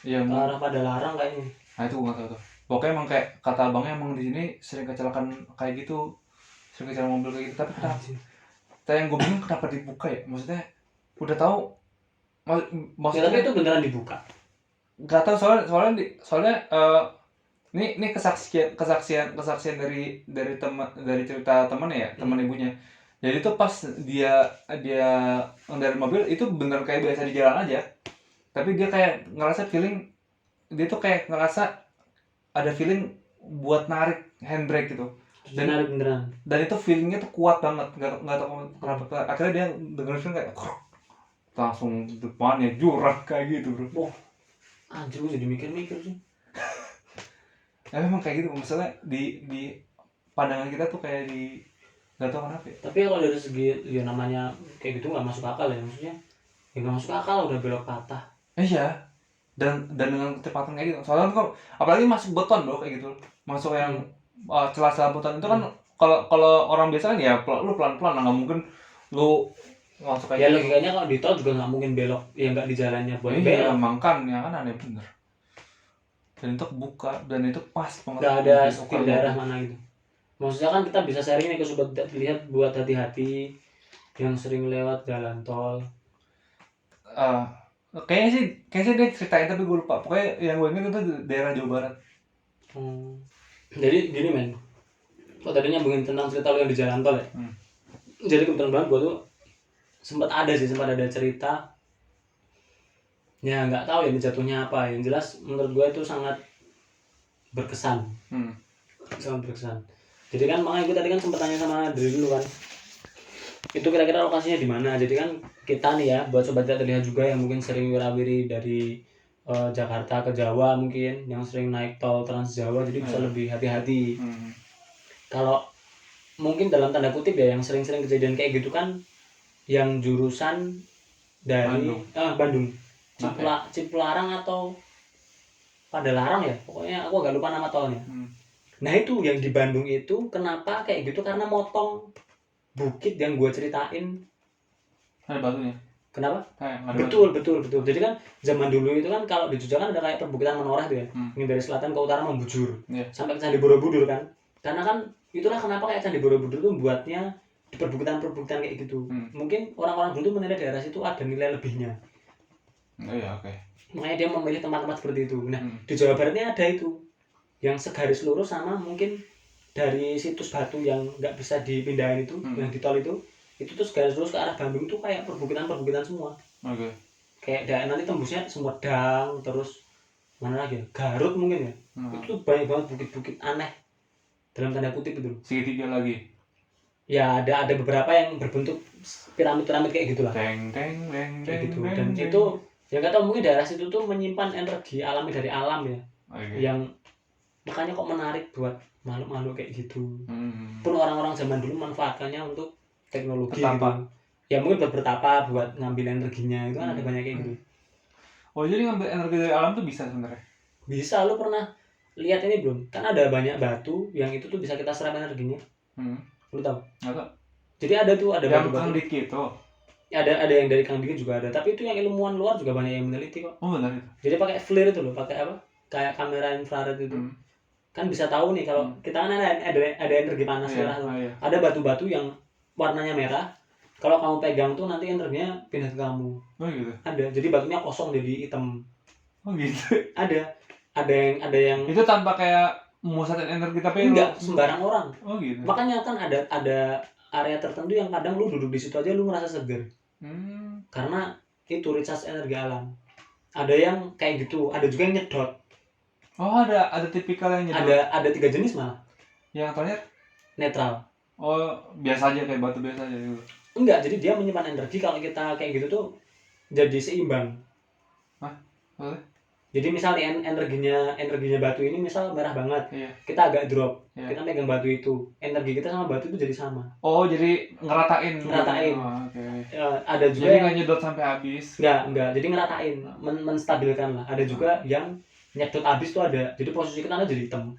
Iya. Ke arah Padalarang kayaknya. Nah itu gue nggak tahu tuh. Pokoknya emang kayak kata abangnya, emang di sini sering kecelakaan kayak gitu, sering kecelakaan mobil kayak gitu. Tapi kenapa sih? Yang gue bingung kenapa dibuka ya? Maksudnya udah tahu. Maksudnya tapi itu beneran dibuka? Gak tahu, soalnya ini kesaksian dari cerita temannya ya, teman ibunya. Jadi tuh pas dia dari mobil itu bener kayak biasa di jalan aja, tapi dia kayak ngerasa ada feeling buat narik handbrake gitu. Dan narik beneran. Dan itu feelingnya tuh kuat banget, nggak tahu kenapa. Akhirnya dia dengerin feeling kayak langsung depannya jurang kayak gitu, bro. Anjir, gue jadi mikir-mikir sih. Ya memang kayak gitu, misalnya di pandangan kita tuh kayak nggak tahu kenapa ya. Tapi kalau dari segi ya namanya kayak gitu nggak masuk akal ya, maksudnya ya nggak masuk akal, udah belok patah. Iya, dan dengan kecepatan kayak gitu. Soalnya kok apalagi masuk beton bro kayak gitu, masuk yang celah-celah beton itu kan kalau orang biasa kan ya lu pelan-pelan, nggak mungkin lu masuk kayak ya gitu. Logikanya kalau di tol juga nggak mungkin belok, ya nggak di jalannya buat belok. Iya, mangkan ya kan, aneh bener. Dan itu kebuka dan itu pas banget. Nggak ada setir daerah mana gitu. Maksudnya kan kita bisa sharing nih ke sobat tidak terlihat buat hati-hati yang sering lewat jalan tol. Kayaknya sih dia ceritain tapi gue lupa. Pokoknya yang gue ingat itu daerah Jawa Barat. Jadi gini men, kok tadinya nyambungin tentang cerita lo yang di jalan tol ya. Jadi kebetulan banget gue tuh sempat ada cerita. Ya nggak tahu ya ini jatuhnya apa. Yang jelas menurut gue itu sangat berkesan. Sangat berkesan. Jadi kan makanya gue tadi kan sempat tanya sama diri dulu kan, itu kira-kira lokasinya di mana. Jadi kan kita nih ya, buat sobat tidak terlihat juga yang mungkin sering wirawiri dari Jakarta ke Jawa, mungkin yang sering naik tol Trans Jawa, jadi bisa lebih hati-hati. Kalau mungkin dalam tanda kutip ya, yang sering-sering kejadian kayak gitu kan yang jurusan dari Bandung. Cipularang atau Padalarang ya, pokoknya aku agak lupa nama tolnya. Nah itu yang di Bandung itu kenapa kayak gitu, karena motong bukit yang gue ceritain. Ada batunya. Kenapa? Betul. Jadi kan zaman dulu itu kan kalau di Jogja kan ada kayak perbukitan menoreh tuh ya. Ini dari selatan ke utara membujur. Sampai ke Candi Borobudur kan. Karena kan itulah kenapa kayak Candi Borobudur tuh buatnya di perbukitan kayak gitu. Mungkin orang-orang dulu tuh menilai daerah situ ada nilai lebihnya. Iya, oke. Makanya dia memilih tempat-tempat seperti itu. Nah, di Jawa Baratnya ada itu. Yang segaris lurus sama mungkin dari situs batu yang nggak bisa dipindahin itu, yang di tol itu tuh segaris lurus ke arah Bandung tuh kayak perbukitan semua. Oke. Kayak nanti tembusnya Sumedang, terus mana lagi ya? Garut mungkin ya. Itu tuh banyak banget bukit-bukit aneh dalam tanda kutip itu. Segitiga lagi. Ya ada beberapa yang berbentuk piramid kayak gitulah. Kayak gitu. Dan itu ya nggak tahu, mungkin daerah situ tuh menyimpan energi alami dari alam ya. Yang makanya kok menarik buat makhluk-makhluk kayak gitu. Pun orang-orang zaman dulu manfaatkannya untuk teknologi gitu. Ya mungkin buat bertapa, buat ngambil energinya, itu kan ada banyak kayak gitu. Oh jadi ngambil energi dari alam tuh bisa sebenarnya? Bisa. Lu pernah lihat ini belum? Kan ada banyak batu yang itu tuh bisa kita serap energinya. Lu tahu? Nggak tahu. Jadi ada yang batu-batu. Kang Diki itu. Ada yang dari Kang Diki juga ada, tapi itu yang ilmuwan luar juga banyak yang meneliti kok. Oh benar itu. Jadi pakai FLIR itu loh, pakai apa? Kayak kamera infrared itu. kan bisa tahu nih kalau kita kan ada energi panas merah tuh. Iya. Ada batu-batu yang warnanya merah. Kalau kamu pegang tuh nanti energinya pindah ke kamu. Oh gitu. Ada. Jadi batunya kosong jadi hitam. Oh gitu. Ada yang Itu tanpa kayak memusatkan energi tapi enggak sembarang orang. Oh gitu. Makanya kan ada area tertentu yang kadang lu duduk di situ aja lu ngerasa seger. Karena itu recharge energi alam. Ada yang kayak gitu, ada juga yang nyedot. Oh, ada tipikal yang nyedot. Ada 3 jenis malah. Yang terakhir Netral. oh, biasa aja kayak batu biasa aja gitu. Enggak, jadi dia menyimpan energi. Kalau kita kayak gitu tuh jadi seimbang. Hah? Boleh? Jadi misal energinya batu ini misal merah banget. Iya. Kita agak drop. Iya. Kita megang batu itu. Energi kita sama batu itu jadi sama. Oh, jadi ngeratain. Ngeratain. Oh, oke. Ada juga Jadi yang nggak nyedot sampai habis. enggak. Jadi ngeratain, menstabilkan lah. Ada juga yang nyedot habis tuh ada. Jadi posisi kita jadi hitam.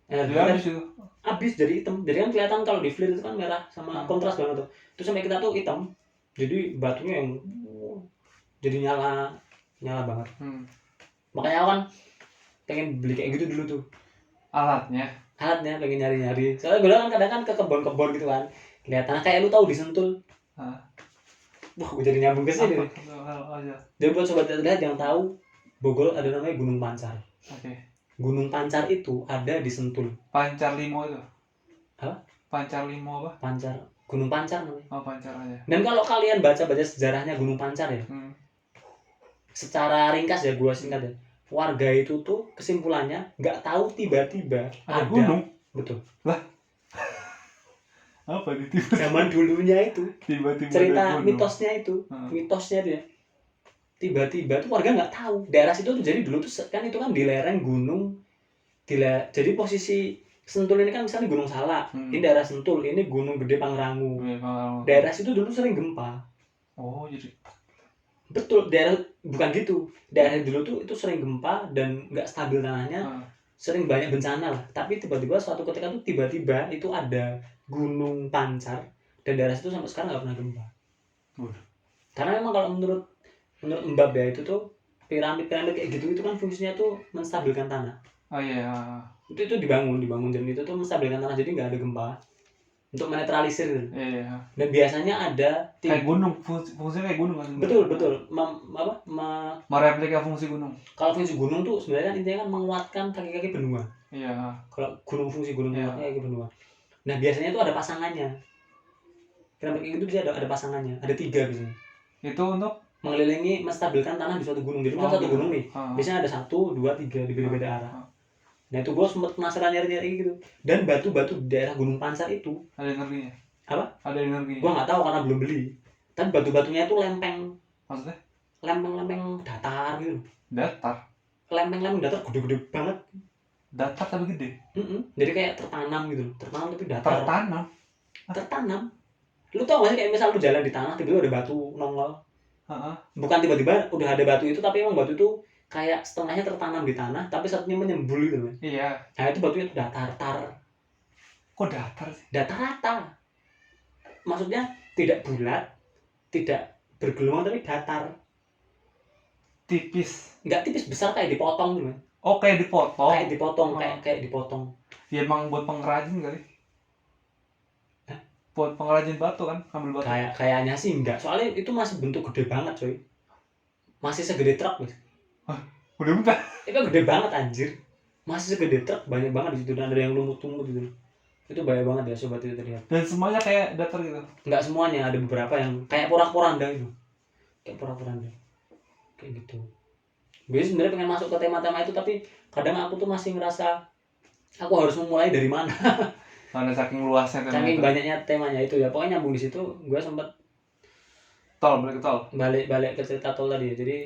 Jadi habis itu. Habis jadi hitam. Jadi kan kelihatan kalau di flare itu kan merah sama kontras banget tuh. Terus sampai kita tuh hitam. Jadi batunya yang jadi nyala banget. Makanya aku kan pengen beli kayak gitu dulu tuh. Alatnya Pengen nyari-nyari. Soalnya gue kan kadang kan ke kebon-kebon gitu kan. Kelihatan kayak lu tahu di Sentul. Hah? Wah, gue jadi nyambung ke sini. Jadi buat sobat terlihat yang tahu, Bogor ada namanya Gunung Pancar. Oke. Gunung Pancar itu ada di Sentul. Pancar Limo itu. Apa? Pancar Limo apa? Pancar. Gunung Pancar namanya. Oh, Pancar aja. Dan kalau kalian baca sejarahnya Gunung Pancar ya. Secara ringkas ya gua singkat ya. Warga itu tuh kesimpulannya nggak tahu tiba-tiba ada gunung. Betul. Lah. Apa di tiba? Zaman dulunya itu. Tiba-tiba cerita mitosnya itu. Mitosnya dia. Tiba-tiba tuh warga nggak tahu. Daerah situ tuh jadi dulu tuh kan itu kan di lereng gunung. Jadi posisi Sentul ini kan misalnya Gunung Salak, ini daerah Sentul, ini Gunung Gede Pangrango. Daerah situ dulu sering gempa. Oh, jadi betul, daerah bukan gitu. Daerah dulu tuh itu sering gempa dan nggak stabil tanahnya, sering banyak bencana lah. Tapi tiba-tiba suatu ketika tuh tiba-tiba itu ada Gunung Pancar dan daerah situ sampai sekarang nggak pernah gempa. Karena memang kalau menurut Mbab ya itu tuh piramid kayak gitu itu kan fungsinya tuh menstabilkan tanah. Oh iya. Itu dibangun dan itu tuh menstabilkan tanah jadi nggak ada gempa untuk menetralisir. Iya. Dan biasanya ada kayak gunung, fungsinya kayak gunung kan? Betul. Mereplika fungsi gunung. Kalau fungsi gunung tuh sebenarnya kan intinya kan menguatkan kaki-kaki benua. Iya. Kalau fungsi gunung menguatkan kaki benua. Nah biasanya tuh ada pasangannya. Piramid kayak gitu bisa ada pasangannya. Ada 3 biasanya. Itu untuk mengelilingi, menstabilkan tanah di suatu gunung. Jadi kan satu gunung nih. Biasanya ada 1, 2, 3 di beda-beda arah. Nah itu gue sempet penasaran nyari-nyari gitu. Dan batu-batu di daerah Gunung Pancar itu ada energinya. Apa? Ada energinya. Gue nggak tahu karena belum beli. Tapi batu-batunya itu lempeng. Maksudnya? Lempeng datar gitu. Datar? Lempeng datar gede-gede banget. Datar tapi gede? Jadi kayak tertanam gitu. Tertanam tapi datar. Tertanam. Lu tau gak sih kayak misal lu jalan di tanah tiba-tiba ada batu nongol. Bukan tiba-tiba udah ada batu itu tapi emang batu itu kayak setengahnya tertanam di tanah tapi satunya menyembul gitu kan. Iya. Nah itu batunya datar. Kok datar sih? Datar rata. Maksudnya tidak bulat, tidak bergelombang tapi datar. Tipis. Enggak tipis, besar kayak dipotong gitu. Oh, kayak dipotong. Kayak dipotong. Ya emang buat pengrajin kali. Buat pengrajin batu kan, ambil batu. Kayaknya sih enggak. Soalnya itu masih bentuk gede banget, coy. Masih segede truk, guys. Udah bentar. Itu gede banget anjir. Masih segede truk, banyak banget di situ dan ada yang lumut-lumut gitu. Itu bahaya banget ya sobat itu terlihat. Dan semuanya kayak datar gitu. Enggak semuanya, ada beberapa yang kayak porak-poranda itu. Kayak porak-poranda. Kayak gitu. Gue sebenarnya pengen masuk ke tema-tema itu tapi kadang aku tuh masih ngerasa aku harus memulai dari mana. Karena saking luasnya temanya. Saking banyaknya temanya itu ya. Pokoknya nyambung di situ, gue sempet balik ke cerita tol tadi ya. Jadi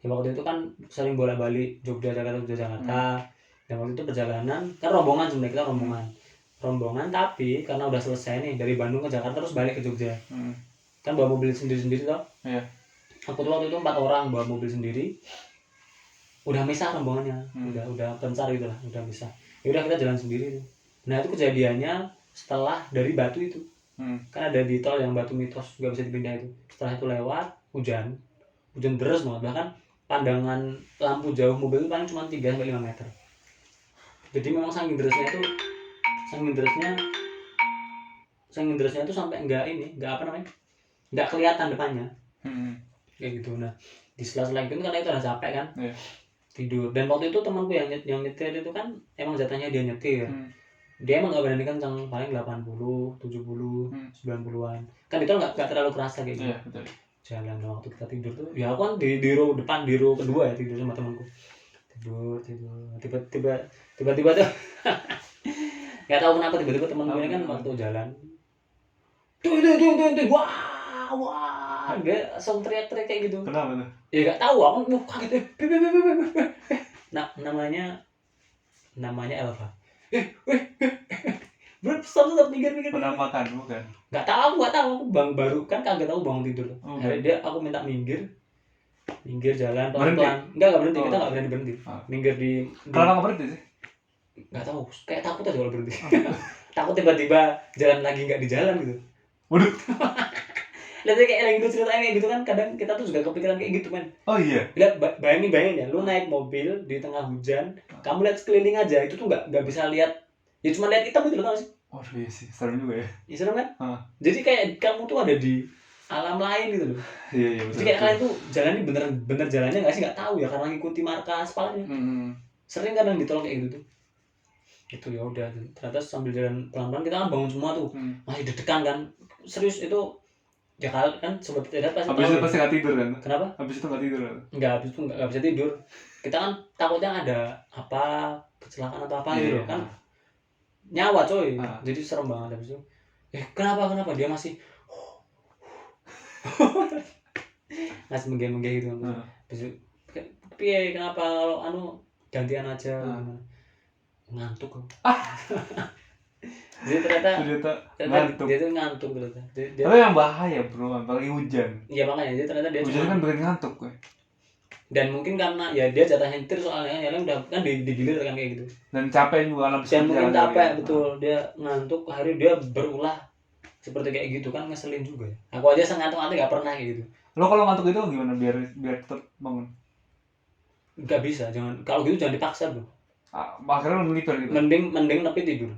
ya waktu itu kan sering bolak-balik Jogja Jakarta. Dan waktu itu perjalanan kan rombongan sebenarnya, kita rombongan tapi karena udah selesai nih dari Bandung ke Jakarta terus balik ke Jogja. Kan bawa mobil sendiri toh. Iya. Aku tuh waktu itu 4 orang bawa mobil sendiri. Udah misah rombongannya. Udah pencar gitu lah, udah misah. Ya udah kita jalan sendiri. Nah, itu kejadiannya setelah dari Batu itu. Kan ada di tol yang Batu Mitos nggak bisa dipindah itu. Setelah itu lewat hujan deras banget, bahkan pandangan lampu jauh mobil itu paling cuma 3-5 meter. Jadi memang saking derasnya tuh sampai nggak apa namanya, nggak kelihatan depannya kayak gitu. Nah di sela-sela itu karena itu udah capek kan, Iya. tidur. Dan waktu itu temanku yang nyetir itu kan emang jatahnya dia nyetir, dia emang nggak berani kencang, paling 80, 70, 90-an kan, itu nggak terlalu kerasa kayak gitu. Iya, betul. Jalan waktu kita tidur tuh ya, aku kan di row depan, di row kedua ya, tidur sama temanku, tidur tiba-tiba tuh nggak tahu kenapa tiba-tiba temanku ini kan waktu jalan tuh wah dia langsung teriak-teriak kayak gitu. Kenapa tuh? Ya nggak tahu, aku mau kaget nah namanya Elva. Bro, stop mikir. Penampakan bukan? Nggak tahu aku baru kan kaget, aku bangun tidur. Akhirnya aku minta minggir jalan pelan-pelan. Nggak berhenti, kita nggak berhenti. Minggir di Kenapa nggak berhenti sih? Nggak tahu, kayak takut aja kalau berhenti. Takut tiba-tiba jalan lagi nggak di jalan gitu. Waduh. Lihatnya kayak yang gitu, ceritanya kayak gitu kan, kadang kita tuh juga kepikiran kayak gitu men. Oh iya. Lihat, bayangin ya, lu naik mobil di tengah hujan, kamu lihat sekeliling aja, itu tuh nggak bisa lihat, ya cuma lihat hitam gitu loh, tau gak sih? Waduh, iya sih, serem juga ya. Ya serem kan? Jadi kayak kamu tuh ada di alam lain gitu loh. Iya betul. Jadi kayak kalian tuh jalan ini bener jalannya nggak sih, nggak tahu ya, karena ngikuti marka aspalnya. Sering kadang ditolong kayak gitu tuh. Itu ya udah, ternyata sambil jalan pelan-pelan kita kan bangun semua tuh, masih deg-degan kan, serius itu. Ya kan sobat tidak pasti habis itu pasti nggak tidur kan? Kenapa? Habis itu nggak tidur kan? Nggak, habis itu nggak bisa tidur. Kita kan takutnya ada apa, kecelakaan atau apa gitu kan, nyawa coy. Jadi serem banget habis itu. Kenapa dia masih masih menggeh-menggeh gitu. Habis itu piye, kenapa kalau gantian aja, ngantuk. Jadi ternyata ngantuk. dia tuh ngantuk ternyata. Tapi yang bahaya bro, apalagi hujan. Iya makanya, jadi ternyata dia hujan kan bikin ngantuk gue. Dan mungkin karena ya dia jatahnya nyetir, soalnya yang udah kan digilir kan kayak gitu. Dan capek juga kan, Dan mungkin capek betul, dia ngantuk, akhirnya dia berulah seperti kayak gitu kan, ngeselin juga ya. Aku aja ngantuk-ngantuk nggak pernah kayak gitu. Lo kalau ngantuk itu gimana biar tetap bangun? Nggak bisa, kalau gitu jangan dipaksa bro. Akhirnya lo melipir gitu. Mending tapi tidur.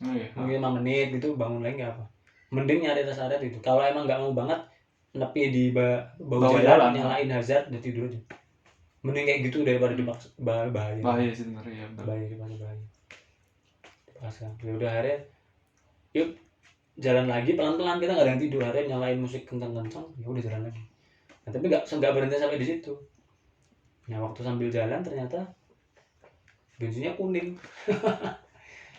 Iya. Mungkin 5 menit gitu, bangun lagi nggak apa. Mending nyari rest area itu. Kalau emang nggak mau banget nepi di bau jalan, nyalain hazard dan tidur aja. Mending kayak gitu daripada dipaksa, bahaya. Bahaya sih sebenarnya. Bahaya. Dipaksa. Ya udah, akhirnya yuk jalan lagi pelan-pelan, kita nggak ada yang tidur, akhirnya nyalain musik kencang-kencang, ya udah jalan lagi. Nah, tapi nggak berhenti sampai di situ. Nah, waktu sambil jalan ternyata bensinnya kuning.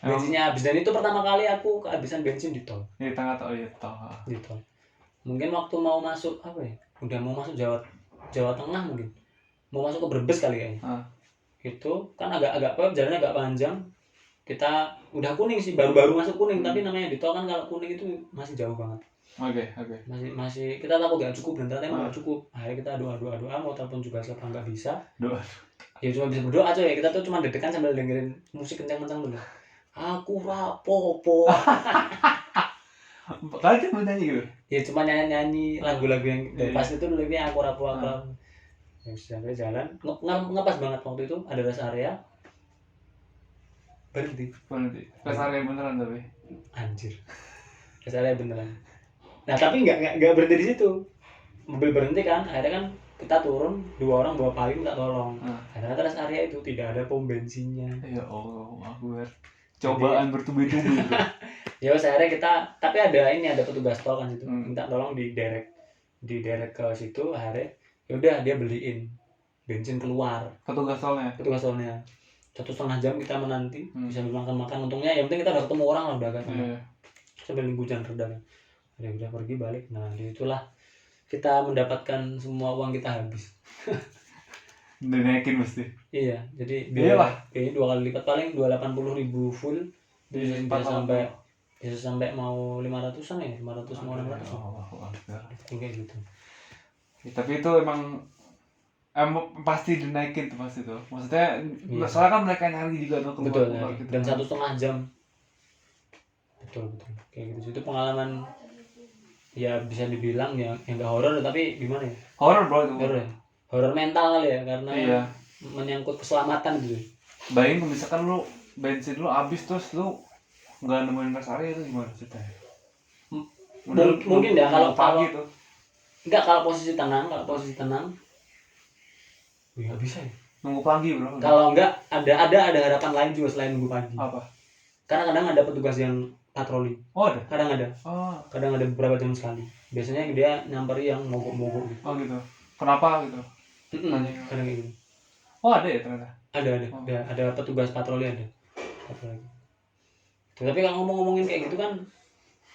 Bensinnya habis, dan itu pertama kali aku kehabisan bensin di tol. Di tengah tol, iya tol. Di tol. Mungkin waktu mau masuk apa ya? Udah mau masuk Jawa Tengah mungkin. Mau masuk ke Brebes kali kayaknya. Itu kan agak jalannya agak panjang. Kita udah kuning sih, baru masuk kuning, tapi namanya di tol kan kalau kuning itu masih jauh banget. Oke. Masih kita takut gak cukup, dan ternyata emang gak cukup. Akhirnya kita doa, mau telepon juga siapa nggak bisa. Doa. Ya cuma bisa berdoa aja ya. Kita tuh cuma deg-degan sambil dengerin musik kencang-kencang dulu. Aku rapopo. Kalian cuma nyanyi gitu? Ya cuma nyanyi lagu-lagu yang pas itu liriknya aku rapopo. Ya sampai jalan ngepas banget waktu itu, ada rest area. Berhenti. Rest area beneran tapi. Anjir. Rest area beneran. Nah tapi nggak berhenti di situ. Mobil berhenti kan, akhirnya kan kita turun, 2 orang bawa payung minta tolong. Karena rest area itu tidak ada pom bensinnya. Ya Allah, aku cobaan bertubi-tubi. Ya akhirnya kita, tapi ada petugas tol kan situ, minta tolong di direct ke situ. Akhirnya ya udah, dia beliin bensin keluar. Petugas tolnya 1,5 jam kita menanti, bisa makan. Untungnya yang penting kita udah ketemu orang lah, udah kan. Sambil nunggu hujan reda kan. Ya udah pergi balik. Nah itulah kita mendapatkan semua uang kita habis. Dinaikin mesti. Iya, jadi biaya kayaknya 2 kali lipat, paling 280.000 full. Bisa sampai mau 500-an ya, 500 mau 600. Kayak gitu. Tapi itu emang pasti dinaikin tuh pasti tuh. Maksudnya soalnya kan mereka nyari juga tuh keluar. Betul, gitu. Dan 1,5 jam. Betul. Kayak gitu. Itu pengalaman ya bisa dibilang yang enggak horor, tapi gimana ya? Horor bro itu. Horor mental kali ya, karena menyangkut keselamatan gitu. Bayangin misalkan lu bensin lu habis terus lu nggak nemuin rest area itu gimana ceritanya? Mungkin ya kalau pagi tuh. enggak, kalau posisi tenang wih, nggak bisa ya. Nunggu pagi bro. Kalau enggak ada harapan lain juga selain nunggu pagi. Apa? Karena kadang ada petugas yang patroli. Oh ada. Kadang ada. Oh. Kadang ada beberapa jam sekali. Biasanya dia nyamperi yang mogok-mogok gitu. Oh gitu. Kenapa gitu? Kadang gitu. Oh ada ya ternyata. Ada petugas patroli ada. Patroli. Tapi kalau ngomongin kayak gitu kan,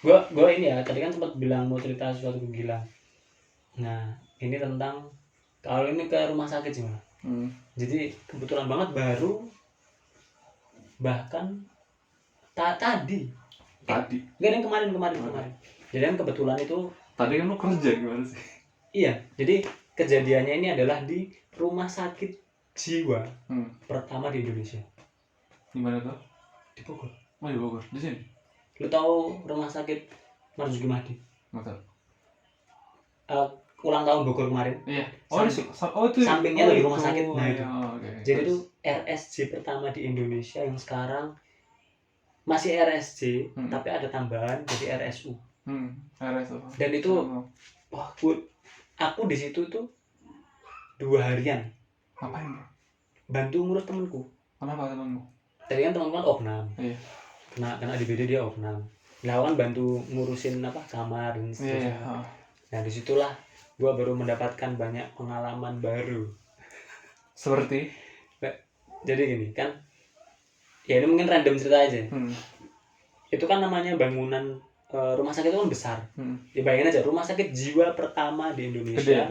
gua ini ya tadi kan sempat bilang mau cerita sesuatu gila. Nah ini tentang kalau ini ke rumah sakit sih Mas. Jadi kebetulan banget baru bahkan tadi nggak yang kemarin. Jadi kan kebetulan itu tadi kan lu kerja gimana sih? Iya, jadi kejadiannya ini adalah di rumah sakit jiwa pertama di Indonesia. Di mana tuh? Di Bogor. Oh di Bogor, di sini. Lu tahu rumah sakit Marzuki Mahdi? Nggak tahu. Ulang tahun Bogor kemarin. Iya. Oh itu. Sampingnya lagi rumah sakit. Nah itu. Okay. Jadi itu RSJ pertama di Indonesia yang sekarang masih RSJ, tapi ada tambahan jadi RSU. RSU. Dan itu, wah, aku di situ tuh 2 harian. Ngapain? Bantu ngurus temanku. Kenapa temanmu? Tadi kan temanku kan opnam. Iya. Kena DBD dia opnam. Nah, aku kan bantu ngurusin kamar dan seterusnya. Iya. Nah, disitulah gua baru mendapatkan banyak pengalaman baru. Seperti? Jadi gini kan, ya ini mungkin random cerita aja. Itu kan namanya bangunan rumah sakit itu kan besar. Ya bayangin aja, rumah sakit jiwa pertama di Indonesia.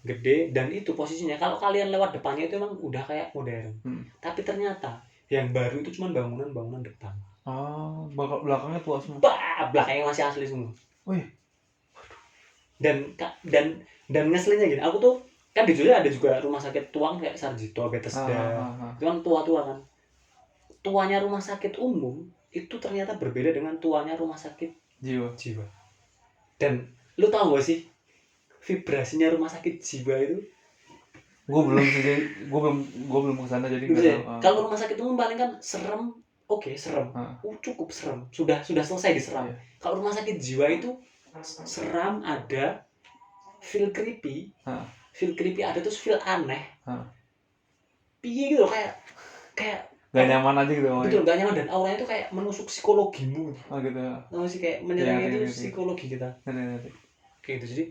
Gede dan itu posisinya kalau kalian lewat depannya itu emang udah kayak modern. Tapi ternyata yang baru itu cuma bangunan depan. Oh, belakangnya tua semua. Belakangnya masih asli semua. Oh iya. Dan ngeselinnya gini, aku tuh kan di Jogja ada juga rumah sakit tuang kayak Sarjito, Bethesda. Itu kan tua-tua kan. Tuanya rumah sakit umum itu ternyata berbeda dengan tuanya rumah sakit jiwa. Dan lu tahu gak sih vibrasinya rumah sakit jiwa itu? Gue belum kesana jadi nggak tahu. Kalau rumah sakit umum paling kan serem, serem, cukup serem, sudah selesai diseram. Kalau rumah sakit jiwa itu seram ada, feel creepy ada, terus feel aneh, piye gitu kayak gak nyaman aja gitu. Betul, gak nyaman dan auranya itu kayak menusuk psikologimu. Oh gitu. Tahu sih kayak menyerang itu psikologi kita. Kayak gitu jadi.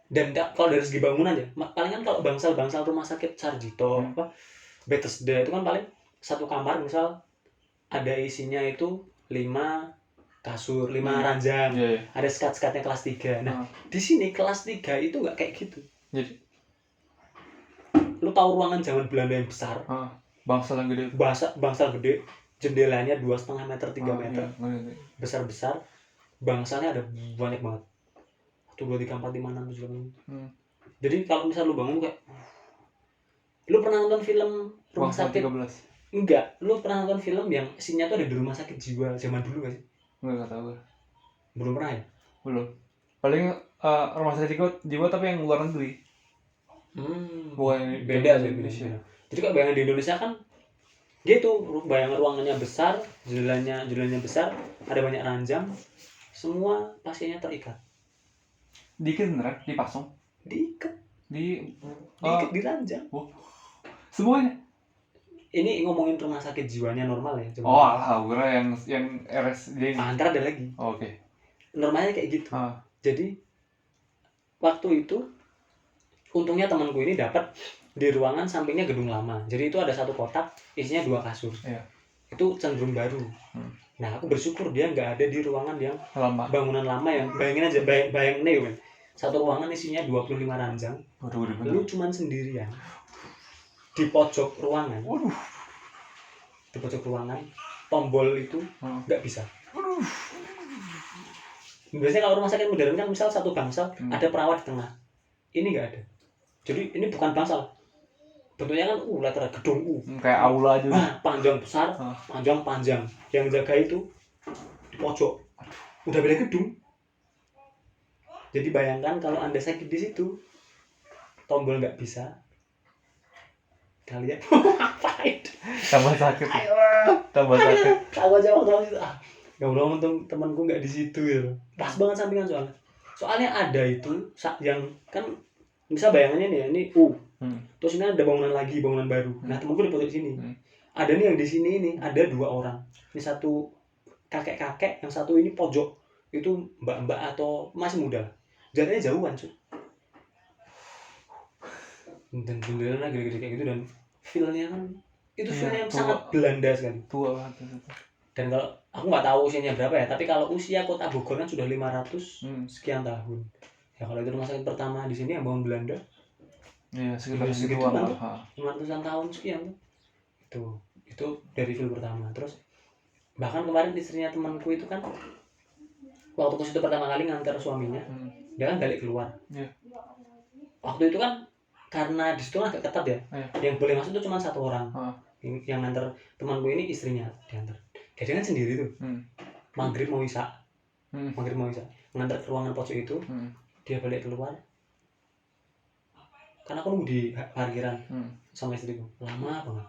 Dan kalau dari segi bangunan ya, paling kan kalau bangsal rumah sakit Sarjito, Bethesda itu kan paling satu kamar misal ada isinya itu 5 kasur, 5 ranjang. Ada skat-skatnya kelas 3. Nah, di sini kelas 3 itu nggak kayak gitu. Jadi lu tahu ruangan zaman Belanda yang besar? Bangsal yang gede. Bangsal gede, jendelanya 2,5 meter, 3 meter. Besar-besar. Bangsalnya ada banyak banget. 1, 2, 3, 4, 5, 6, 7, 8. Jadi kalau misal lu bangun kayak lu pernah nonton film Rumah Sakit? 13. Enggak, lu pernah nonton film yang isinya tuh ada di rumah sakit jiwa zaman dulu gak sih? Enggak tahu. Belum pernah ya? Belum. Paling rumah sakit jiwa tapi yang luar negeri. Bukan beda sih Indonesia. Jadi kalau bayangan di Indonesia kan gitu, bayangan ruangannya besar, jendelanya besar, ada banyak ranjang, semua pasiennya terikat. Diikat beneran? Dipasung? Diikat. Diikat di ranjang. Semuanya? Ini ngomongin rumah sakit jiwanya normal ya. Alhamdulillah yang RSJ. Ntar ada lagi. Oke. Normalnya kayak gitu. Jadi waktu itu untungnya temanku ini dapat di ruangan sampingnya gedung lama. Jadi itu ada satu kotak isinya 2 kasur. Itu cenderung baru. Nah aku bersyukur dia nggak ada di ruangan yang bangunan lama yang bayangin aja bayangin nih kan. Satu ruangan isinya 25 ranjang. Lu cuman sendirian di pojok ruangan. Di pojok ruangan tombol itu nggak bisa. Biasanya kalau rumah sakit modern kan misal satu bangsal ada perawat di tengah. Ini nggak ada. Jadi ini bukan bangsal. Bentuknya kan letter gedung U. Kayak aula aja. Panjang besar, panjang. Yang jaga itu di pojok. Udah beda gedung. Jadi bayangkan kalau Anda sakit di situ, tombol nggak bisa, kalian ngapain? Tambah sakit. Ayo, Tambah sakit. tahu aja waktu itu ya Allah untung temanku nggak di situ ya. Pas banget sampingan soalnya ada itu yang kan bisa bayangannya nih ya, ini terus ini ada bangunan lagi, bangunan baru. Nah temanku di pojok sini. Ada nih yang di sini ini ada 2 orang. Ini satu kakek-kakek, yang satu ini pojok itu mbak-mbak atau masih muda. Jaraknya jauhan cuy. Dan beneran gede-gede kayak gitu dan feel-nya kan itu feel-nya sangat Belanda sekali. Tua banget. Dan kalau aku nggak tahu usianya berapa ya, tapi kalau usia kota Bogor kan sudah 500 sekian tahun. Ya kalau itu rumah sakit pertama di sini yang bangun Belanda. Iya, sekitar segitu segituan kan lah. 500-an tahun sekian tuh. Itu dari film pertama. Terus bahkan kemarin istrinya temanku itu kan waktu ke situ pertama kali ngantar suaminya, dia kan balik keluar. Iya. Waktu itu kan karena di situ agak ketat ya. Yang boleh masuk itu cuma 1 orang. Yang ngantar temanku ini istrinya diantar. Dia kan sendiri tuh. Maghrib mau isya. Ngantar ke ruangan pojok itu. Dia balik keluar. Karena aku nunggu di parkiran sama istriku. Lama banget.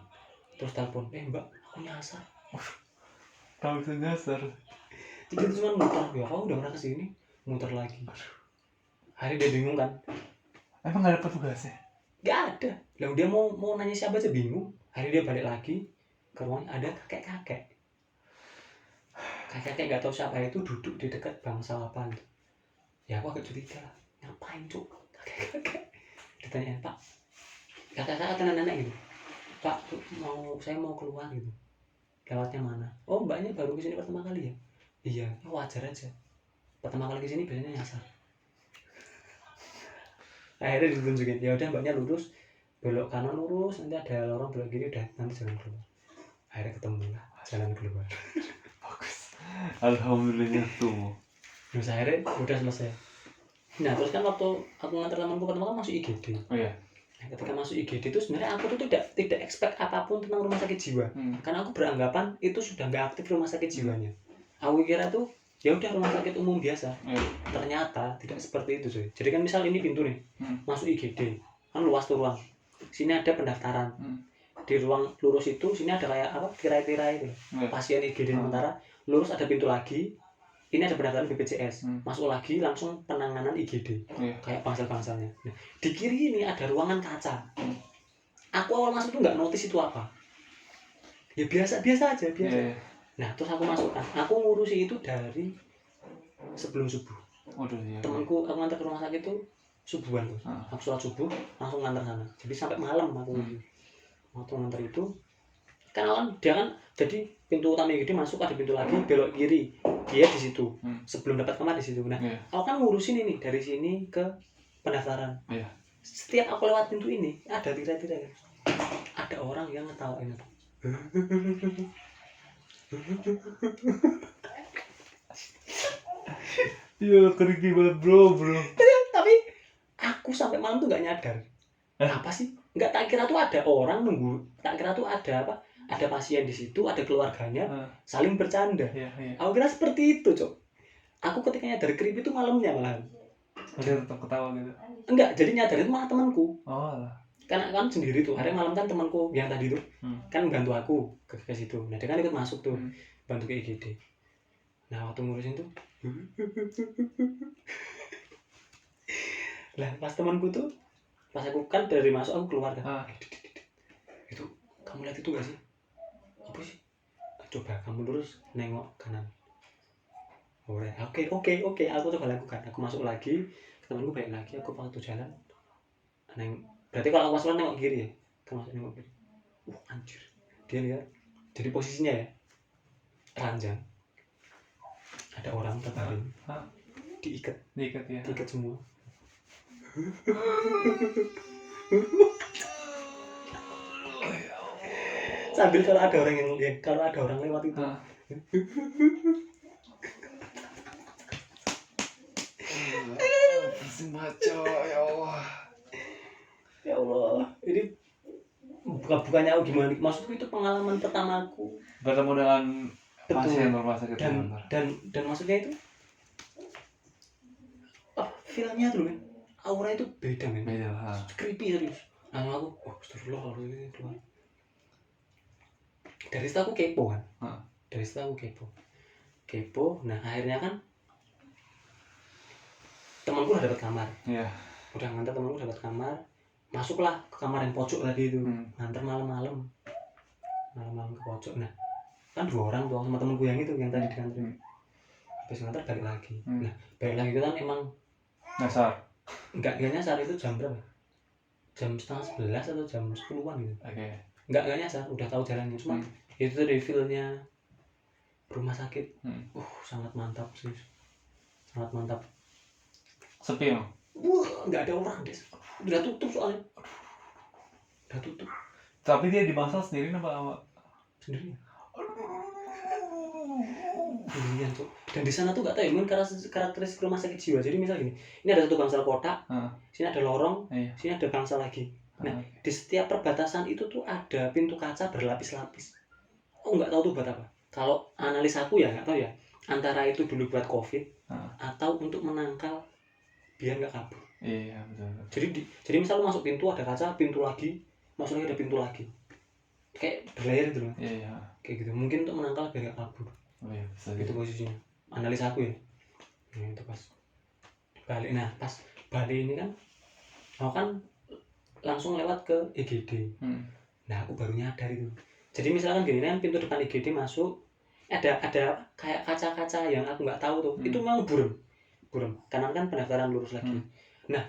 Terus telepon, mbak, aku nyasar. Tahu itu nyasar. Jadi itu cuma muter. Ya kamu udah pernah kesini? Muter lagi. Akhirnya dia bingung kan. Emang gak ada petugasnya? Gak ada. Lalu dia mau nanya siapa aja bingung. Akhirnya dia balik lagi ke ruang, ada kakek-kakek. Kakek-kakek gak tahu siapa itu duduk di dekat bangsa apa gitu. Ya aku agak curiga. Ngapain cuk? Kakek-kakek. Ditanyain, Pak. Kakek-kakek atau nenek gitu. Pak, saya mau keluar gitu. Lewatnya mana? Oh, mbaknya baru kesini pertama kali ya? Iya, wajar aja. Pertama kali kesini biasanya nyasar. Akhirnya ditunjukin, ya udah mbaknya lurus, belok kanan lurus, nanti ada lorong belok kiri, udah nanti jalan keluar. Akhirnya ketemu lah jalan keluar. Bagus. Alhamdulillah tuh. Terus akhirnya udah selesai. Nah terus kan waktu aku ngantar temanku pertama kan masuk IGD. Oh iya. Nah, ketika masuk IGD itu sebenarnya aku tuh tidak expect apapun tentang rumah sakit jiwa. Karena aku beranggapan itu sudah nggak aktif rumah sakit jiwanya. Aku kira tuh ya udah rumah sakit umum biasa. Ternyata tidak seperti itu cuy. Jadi kan misal ini pintu nih, masuk IGD kan luas tuh ruang. Sini ada pendaftaran. Di ruang lurus itu sini ada kayak apa tirai-tirai itu. Pasien IGD sementara lurus ada pintu lagi. Ini ada pendaftaran BPJS. Masuk lagi langsung penanganan IGD. Kayak bangsal-bangsalnya. Nah, di kiri ini ada ruangan kaca. Aku awal masuk tuh nggak notice itu apa. Ya biasa aja biasa. Nah terus aku masuk kan. Aku ngurusi itu dari sebelum subuh. Temanku aku ngantar ke rumah sakit itu subuhan tuh. Aku sholat subuh langsung ngantar sana. Jadi sampai malam aku waktu ngantar itu kan dia kan jadi pintu utama IGD masuk ada pintu lagi belok kiri dia di situ sebelum dapat kamar di situ. Nah aku kan ngurusin ini dari sini ke pendaftaran. Setiap aku lewat pintu ini ada tirai-tirai ada orang yang ngetawain aku. Iya, keriki banget bro. Tapi aku sampai malam tuh nggak nyadar. Apa sih? Nggak, tak kira tuh ada orang nunggu. Tak kira tuh ada apa? Ada pasien di situ, ada keluarganya saling bercanda. Aku kira seperti itu, Cok. Aku ketika nyadar creepy itu malamnya malahan. Dia tetap ketawa gitu. Enggak, jadi nyadar itu malah temanku. Oh lah. Karena kan sendiri tuh. Hari malam kan temanku yang tadi tuh kan bantu aku ke situ. Nah, dia kan ikut masuk tuh. Bantu ke IGD. Nah, waktu ngurusin tuh lah pas temanku tuh pas aku kan dari masuk aku keluar kan. Itu kamu lihat itu gak sih? Apa sih? Coba kamu lurus nengok kanan. Oke, aku coba lakukan. Aku masuk lagi, temanku balik lagi, aku waktu jalan. Berarti kalau aku masuk nengok kiri ya? Kamu masuk nengok kiri. Anjir. Dia lihat. Jadi posisinya ya ranjang. Ada orang terbaring. Diikat ya. Diikat semua. Sambil kalau ada orang lewat itu. Baca ya Allah. Ya Allah, ini bukannya aku gimana? Maksudku itu pengalaman pertamaku bertemu dengan pasien rumah sakit dan maksudnya itu feelnya tuh men, aura itu beda men. Beda. Creepy serius. aku astagfirullah kalau ini keluar. Dari situ aku kepo kan. Dari situ aku kepo. Nah akhirnya kan temanku udah dapat kamar. Iya. Udah nganter temanku dapat kamar. Masuklah ke kamar yang pojok tadi itu. Nganter malam-malam ke pojok. Nah kan 2 orang tuh sama temanku yang itu yang tadi dianterin. Habis nganter balik lagi. Nah balik lagi itu kan emang Nyasar. enggak nyasar, itu jam berapa? Jam 10:30 atau jam 10-an gitu. Oke. Enggak nyasar, udah tahu jalannya. Cuma itu dari feel-nya rumah sakit. Sangat mantap sih. Sangat mantap. Sepi emang. Enggak ada orang, Des. Udah tutup soalnya. Udah tutup. Tapi dia dimasak sendiri apa Sendirian. Sendirian tuh. Dan di sana tuh enggak tahu ya, mungkin karakteristik rumah sakit jiwa. Jadi misal gini, ini ada satu bangsal kotak, sini ada lorong, sini ada bangsal lagi. Nah, di setiap perbatasan itu tuh ada pintu kaca berlapis-lapis. Oh, nggak tahu tuh buat apa. Kalau analis aku ya nggak tahu ya. Antara itu dulu buat COVID atau untuk menangkal biar nggak kabur. Iya betul. Jadi misal lu masuk pintu ada kaca, pintu lagi, masuk lagi ada pintu lagi. Kayak berlayar gitu loh. Iya. Kayak gitu. Mungkin untuk menangkal biar nggak kabur. Oh iya, bisa gitu posisinya. Analis aku ya. Nah, itu pas balik. Nah, pas balik ini kan aku kan langsung lewat ke IGD. Nah, aku baru nyadar itu. Jadi misalkan gini kan pintu depan IGD masuk ada kayak kaca-kaca yang aku nggak tahu tuh. Itu memang buram. Kanan kan pendaftaran lurus lagi. Nah,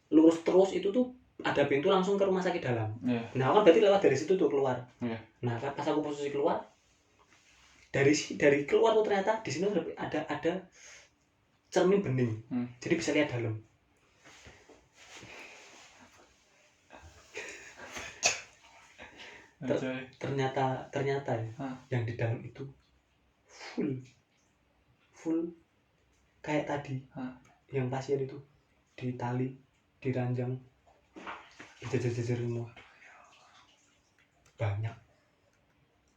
lurus terus itu tuh ada pintu langsung ke rumah sakit dalam. Nah, aku kan berarti lewat dari situ tuh keluar. Nah, pas aku posisi keluar dari keluar tuh ternyata di sini ada cermin bening. Jadi bisa lihat dalam. Ternyata ya, yang di dalam itu full kayak tadi. Yang pasien itu ditali, diranjang, dijejer-jejer semua. Banyak.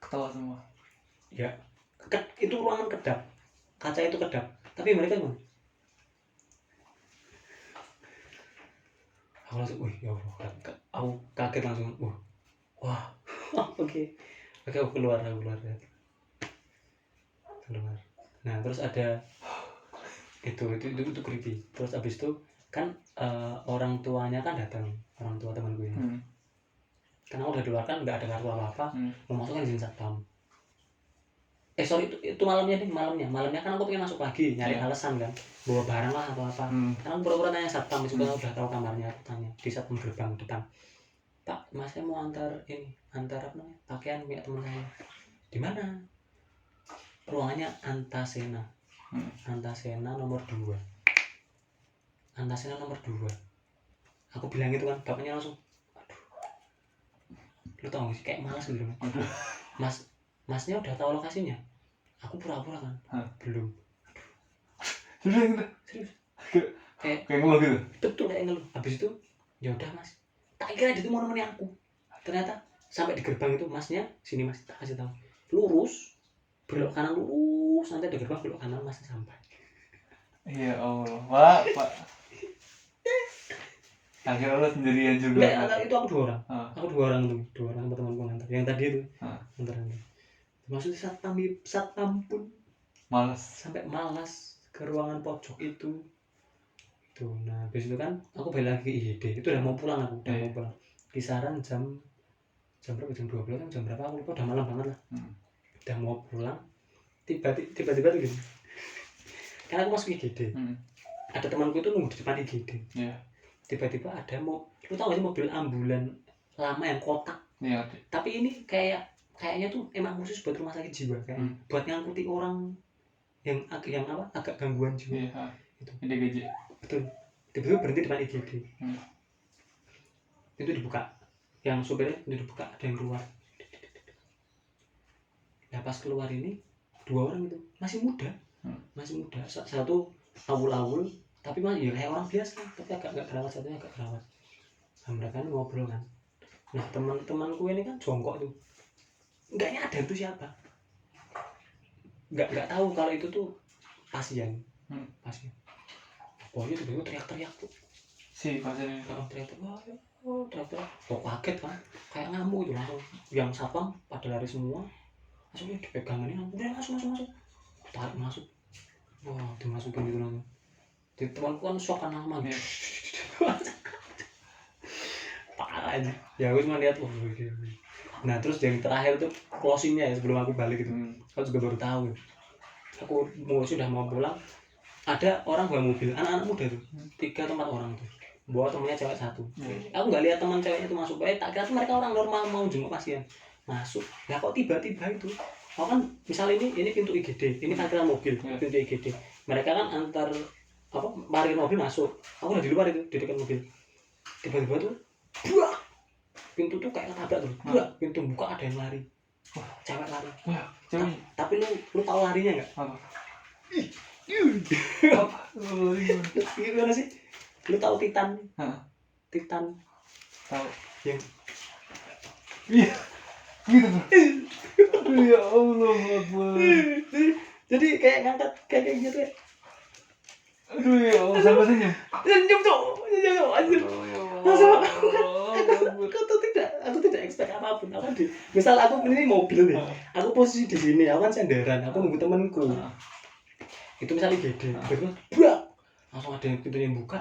Ketawa semua. Ya, itu ruangan kedap. Kaca itu kedap. Tapi mereka gimana? Aku langsung, ya Allah, aku kaget langsung. Wah. Oke, aku keluar. Nah, terus ada itu creepy. Terus abis itu kan orang tuanya kan datang, orang tua teman gue ini. Karena udah di luar kan nggak ada kartu apa-apa, mau masuk kan izin satpam. Itu malamnya kan aku pengen masuk lagi, nyari alasan kan, bawa barang lah atau apa. Karena aku pura-pura tanya satpam, meskipun udah tahu kamarnya, aku tanya di satpam gerbang depan. Pak, mas saya mau antar apa namanya, pakaian punya teman saya. Di mana? Ruangannya Antasena. Antasena nomor 2. Antasena nomor 2. Aku bilang gitu kan, bapaknya langsung, aduh. Lu tau gak sih, kayak malas gitu. Masnya udah tahu lokasinya? Aku pura-pura kan. Belum. Aduh. Serius. Kayak ngeluh gitu. Betul kayak ngeluh. Habis itu, ya udah mas. Tak kira dia tuh mau nemenin aku. Ternyata sampai di gerbang itu masnya, sini mas, tak kasih tahu. Lurus, belok kanan lurus, nanti ada gerbang belok kanan masnya sampai. Ya Allah, Pak. Akhirnya lo sendirian juga. Enggak, itu aku 2 orang. Aku 2 orang tuh, 2 orang sama temanku ngantar. Yang tadi itu, ngantar. Maksudnya satpam pun malas. Sampai malas ke ruangan pojok itu. Tuh, nah habis itu kan aku balik lagi ke IGD. Itu udah mau pulang aku, mau pulang. Kisaran jam berapa? Jam 12 kan jam berapa aku lupa, udah malam banget lah. Udah mau pulang. Tiba-tiba tuh gini. Karena aku masuk IGD. Ada temanku itu nunggu di depan IGD. Tiba-tiba ada lu tau gak sih mobil ambulan lama yang kotak? Tapi ini kayaknya tuh emang khusus buat rumah sakit jiwa, kayak buat ngangkuti orang yang agak gangguan jiwa. Itu gaji. Betul. Tiba-tiba berhenti depan IGD. Itu dibuka. Yang supirnya itu dibuka, ada yang keluar. Nah pas keluar ini 2 orang itu masih muda. Satu awul-awul, tapi masih ya kayak orang biasa, tapi agak nggak kerawat, satunya agak kerawat. Nah mereka ini ngobrol kan. Nah teman-temanku ini kan jongkok tuh. Nggak nyadar tuh siapa. Nggak tahu kalau itu tuh pasien. Pokoknya tiba-tiba teriak-teriak tuh. Si pasien ini. Teriak-teriak, kok kaget kan, kayak ngamuk itu langsung. Yang satpam pada lari semua, langsung dipegang ini, udah masuk, tarik masuk. Wah, dimasukin gitu langsung. Jadi temanku kan shock kan lama. Iya. Parah aja. Ya aku cuma lihat, oh gitu. Nah terus yang terakhir tuh closingnya ya sebelum aku balik gitu. Aku juga baru tahu. Aku sudah mau pulang, ada orang bawa mobil, anak-anak muda tuh, 3 atau 4 orang tuh, bawa temennya cewek 1. Aku nggak lihat teman ceweknya itu masuk, tak kira tuh mereka orang normal mau jenguk pasien, masuk. Nah kok tiba-tiba itu, aku kan misal ini pintu IGD, ini parkiran mobil, pintu IGD. Mereka kan antar apa parkir mobil masuk, aku udah di luar itu di dekat mobil. Tiba-tiba tuh, buak, pintu tuh kayak ketabrak tuh, buak, pintu buka ada yang lari, cewek lari. Cewek. Tapi lu tahu larinya nggak? Gimana sih? Lu tahu Titan? Titan Tahu. yang Iya. Gitu bro. Aduh ya Allah Akbar. jadi kayak ngangkat kayak gitu ya. Aduh ya Allah sampai senyum. Senyum tuh, anjir. Masa aku tidak expect apapun. Aku misal aku ini mobil nih, aku posisi di sini, aku kan senderan, aku nunggu temanku. Itu misalnya gede, terus brak, langsung ada yang pintunya buka,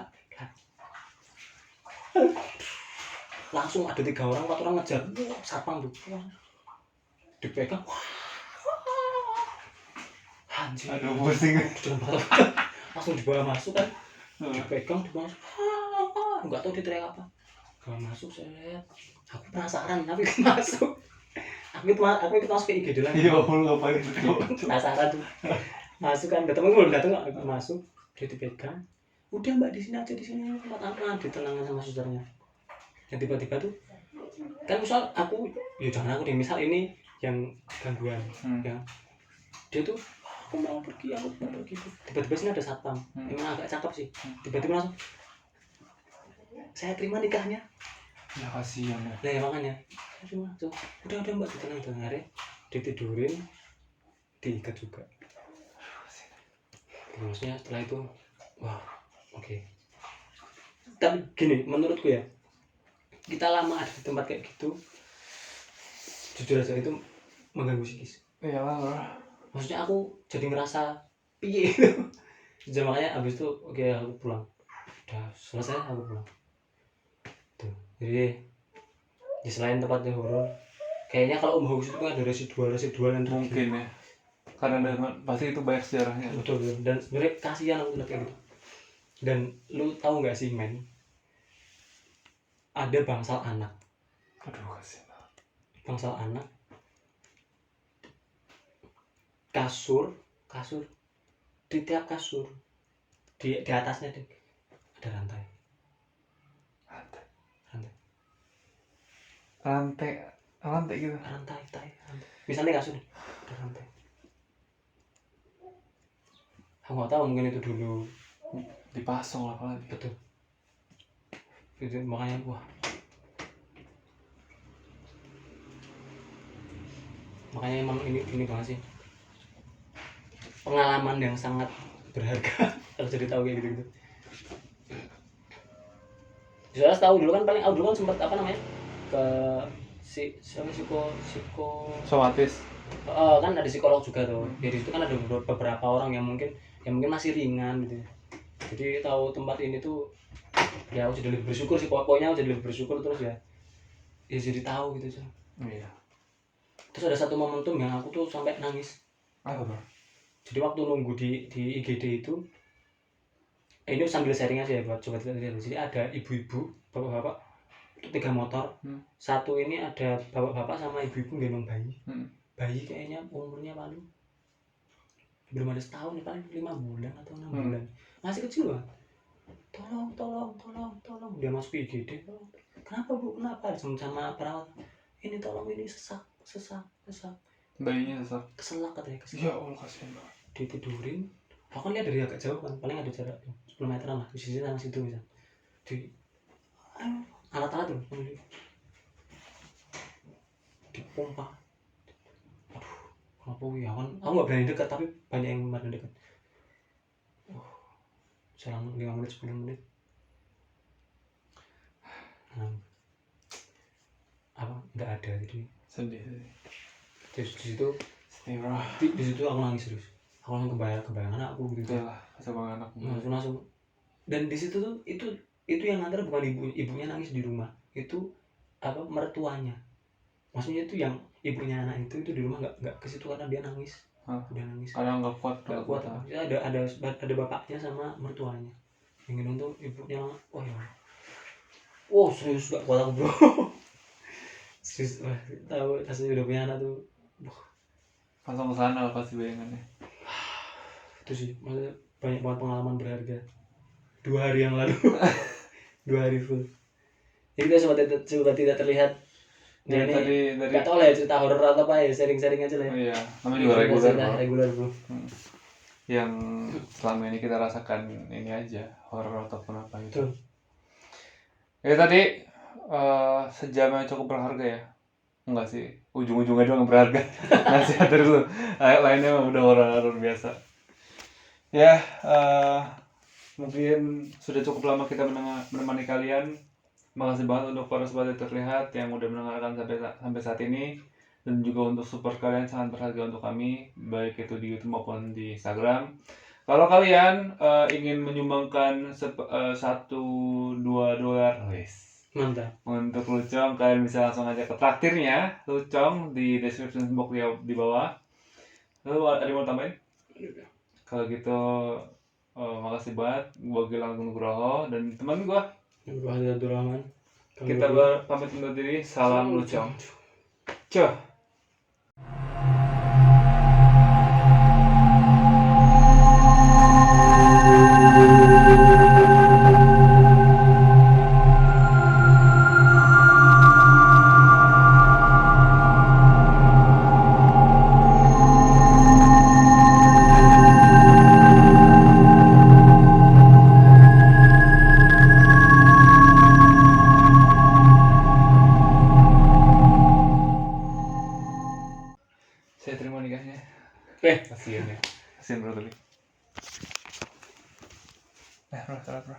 langsung ada 3 orang, 4 orang ngejar, satpam tuh, dipegang, anjir, Aduh pusing. langsung dibawa masuk kan, dipegang, dibawa masuk, nggak tahu dia teriak apa, bawa masuk saya, aku penasaran tapi masuk, aku ikut masuk ke IGD lagi, Ya Allah paling penasaran tuh. Masuk kan, temen belum datang nggak masuk, dia dipegang, udah mbak di sini aja, di sini tempat aman, ditenangin sama susternya. Dan tiba-tiba tuh kan misal aku, ya jangan aku deh, misal ini yang gangguan, ya dia tuh aku mau pergi tiba-tiba sini ada satpam, emang agak cakep sih, tiba-tiba langsung saya terima nikahnya. Ya kasihan ya. Nah ya makanya udah mbak ditenang hari ditidurin, diikat juga. Maksudnya setelah itu, wah, oke. Tapi gini, menurutku ya, kita lama ada di tempat kayak gitu, jujur aja itu mengganggu psikis. Iya lah. Maksudnya aku jadi ngerasa piye gitu. Jadi makanya abis itu, oke aku pulang. Udah selesai aku pulang. Tuh, jadi ya selain tempatnya horor, kayaknya kalau Hoax itu kan ada residual Mungkin ya. Karena pasti itu banyak sejarahnya. Betul. Dan sebenarnya kasihan aku lihat kayak gitu. Dan lu tahu nggak sih men, ada bangsal anak. Aduh kasihan. Bangsal anak, kasur di tiap kasur di atasnya deh ada rantai. Rantai gitu. Rantai. Misalnya kasur ada rantai. Aku nggak tahu, mungkin itu dulu Dipasang lah apalagi. betul. Itu makanya wah. Makanya emang ini banget sih. Pengalaman yang sangat berharga kalau jadi tahu kayak gitu. Soalnya tahu dulu kan sempat apa namanya? Ke psiko Somatis. kan ada psikolog juga tuh. Jadi itu kan ada beberapa orang yang mungkin masih ringan gitu. Jadi tahu tempat ini tuh ya aku jadi lebih bersyukur sih, pokoknya aku jadi lebih bersyukur terus ya jadi tahu gitu. Iya. Terus ada satu momentum yang aku tuh sampai nangis. Apa bro? Jadi waktu nunggu di IGD itu, ini sambil sharing aja ya buat sobat lihat. Jadi ada ibu-ibu, bapak-bapak, itu 3 motor. Satu ini ada bapak-bapak sama ibu-ibu gendong bayi. Bayi kayaknya umurnya paling belum ada setahun nih, paling 5 bulan atau 6 bulan. Masih kecil banget. Tolong. Dia masuk IGD. Kenapa bu? Kenapa? Sama perawat. Ini tolong, ini sesak. Bayinya sesak. Keselak katanya. Ya Allah kasihan banget. Ditidurin. Aku kan lihat dari agak jauh kan, paling ada jarak 10 meteran lah di sisi sana situ misal. Di alat-alat tuh dipompa. Aduh, kenapa ya kan? Aku nggak berani dekat, tapi banyak yang berani dekat. Selang 5 menit 10 menit. nggak ada. Jadi Sedih. terus di situ Sedih bro. di situ aku nangis terus. Aku langsung kebayang anakku gitu. Iyalah, sama anak. Langsung. Dan di situ tuh itu yang nganter bukan ibunya nangis di rumah. Itu apa, mertuanya. Maksudnya itu yang ibunya anak itu di rumah nggak ke situ karena dia nangis. Udah nangis. Karena nggak kuat. Ya, ada bapaknya sama mertuanya. Yang nonton ibunya, oh ya. Oh serius gak kuat aku bro. Serius, wah, tahu rasanya udah punya anak tuh. Langsung kesana pasti bayangannya. Itu sih, maksudnya banyak banget pengalaman berharga. 2 hari yang lalu. 2 hari full. Jadi kita sobat tidak terlihat. Ya, Nah, tadi gak tau lah ya cerita horor atau apa ya, sharing-sharing aja lah ya. Oh iya, namanya juga reguler bro. Yang selama ini kita rasakan ini aja, horor ataupun apa gitu. Betul. Ya tadi sejamnya cukup berharga ya. Enggak sih, ujung-ujungnya doang yang berharga. Nasihat dari lu. Lainnya mah udah horor biasa. Ya, mungkin sudah cukup lama kita menemani kalian. Makasih banget untuk para sobat yang terlihat yang udah mendengarkan sampai saat ini. Dan juga untuk support kalian sangat berharga untuk kami, baik itu di YouTube maupun di Instagram. Kalau kalian ingin menyumbangkan $1-2 Mantap. untuk Lucong, kalian bisa langsung aja ke traktirnya Lucong di description box di bawah. Lalu ada yang mau tambahin? Kalau gitu makasih banget gua Gilang Nugroho dan teman gua Abdul Rahman. kita pamit undur diri. Salam Lucong. Cuh. Saya terima nikahnya. Kasian ya. Kasian bro tapi. Bro, salat bro.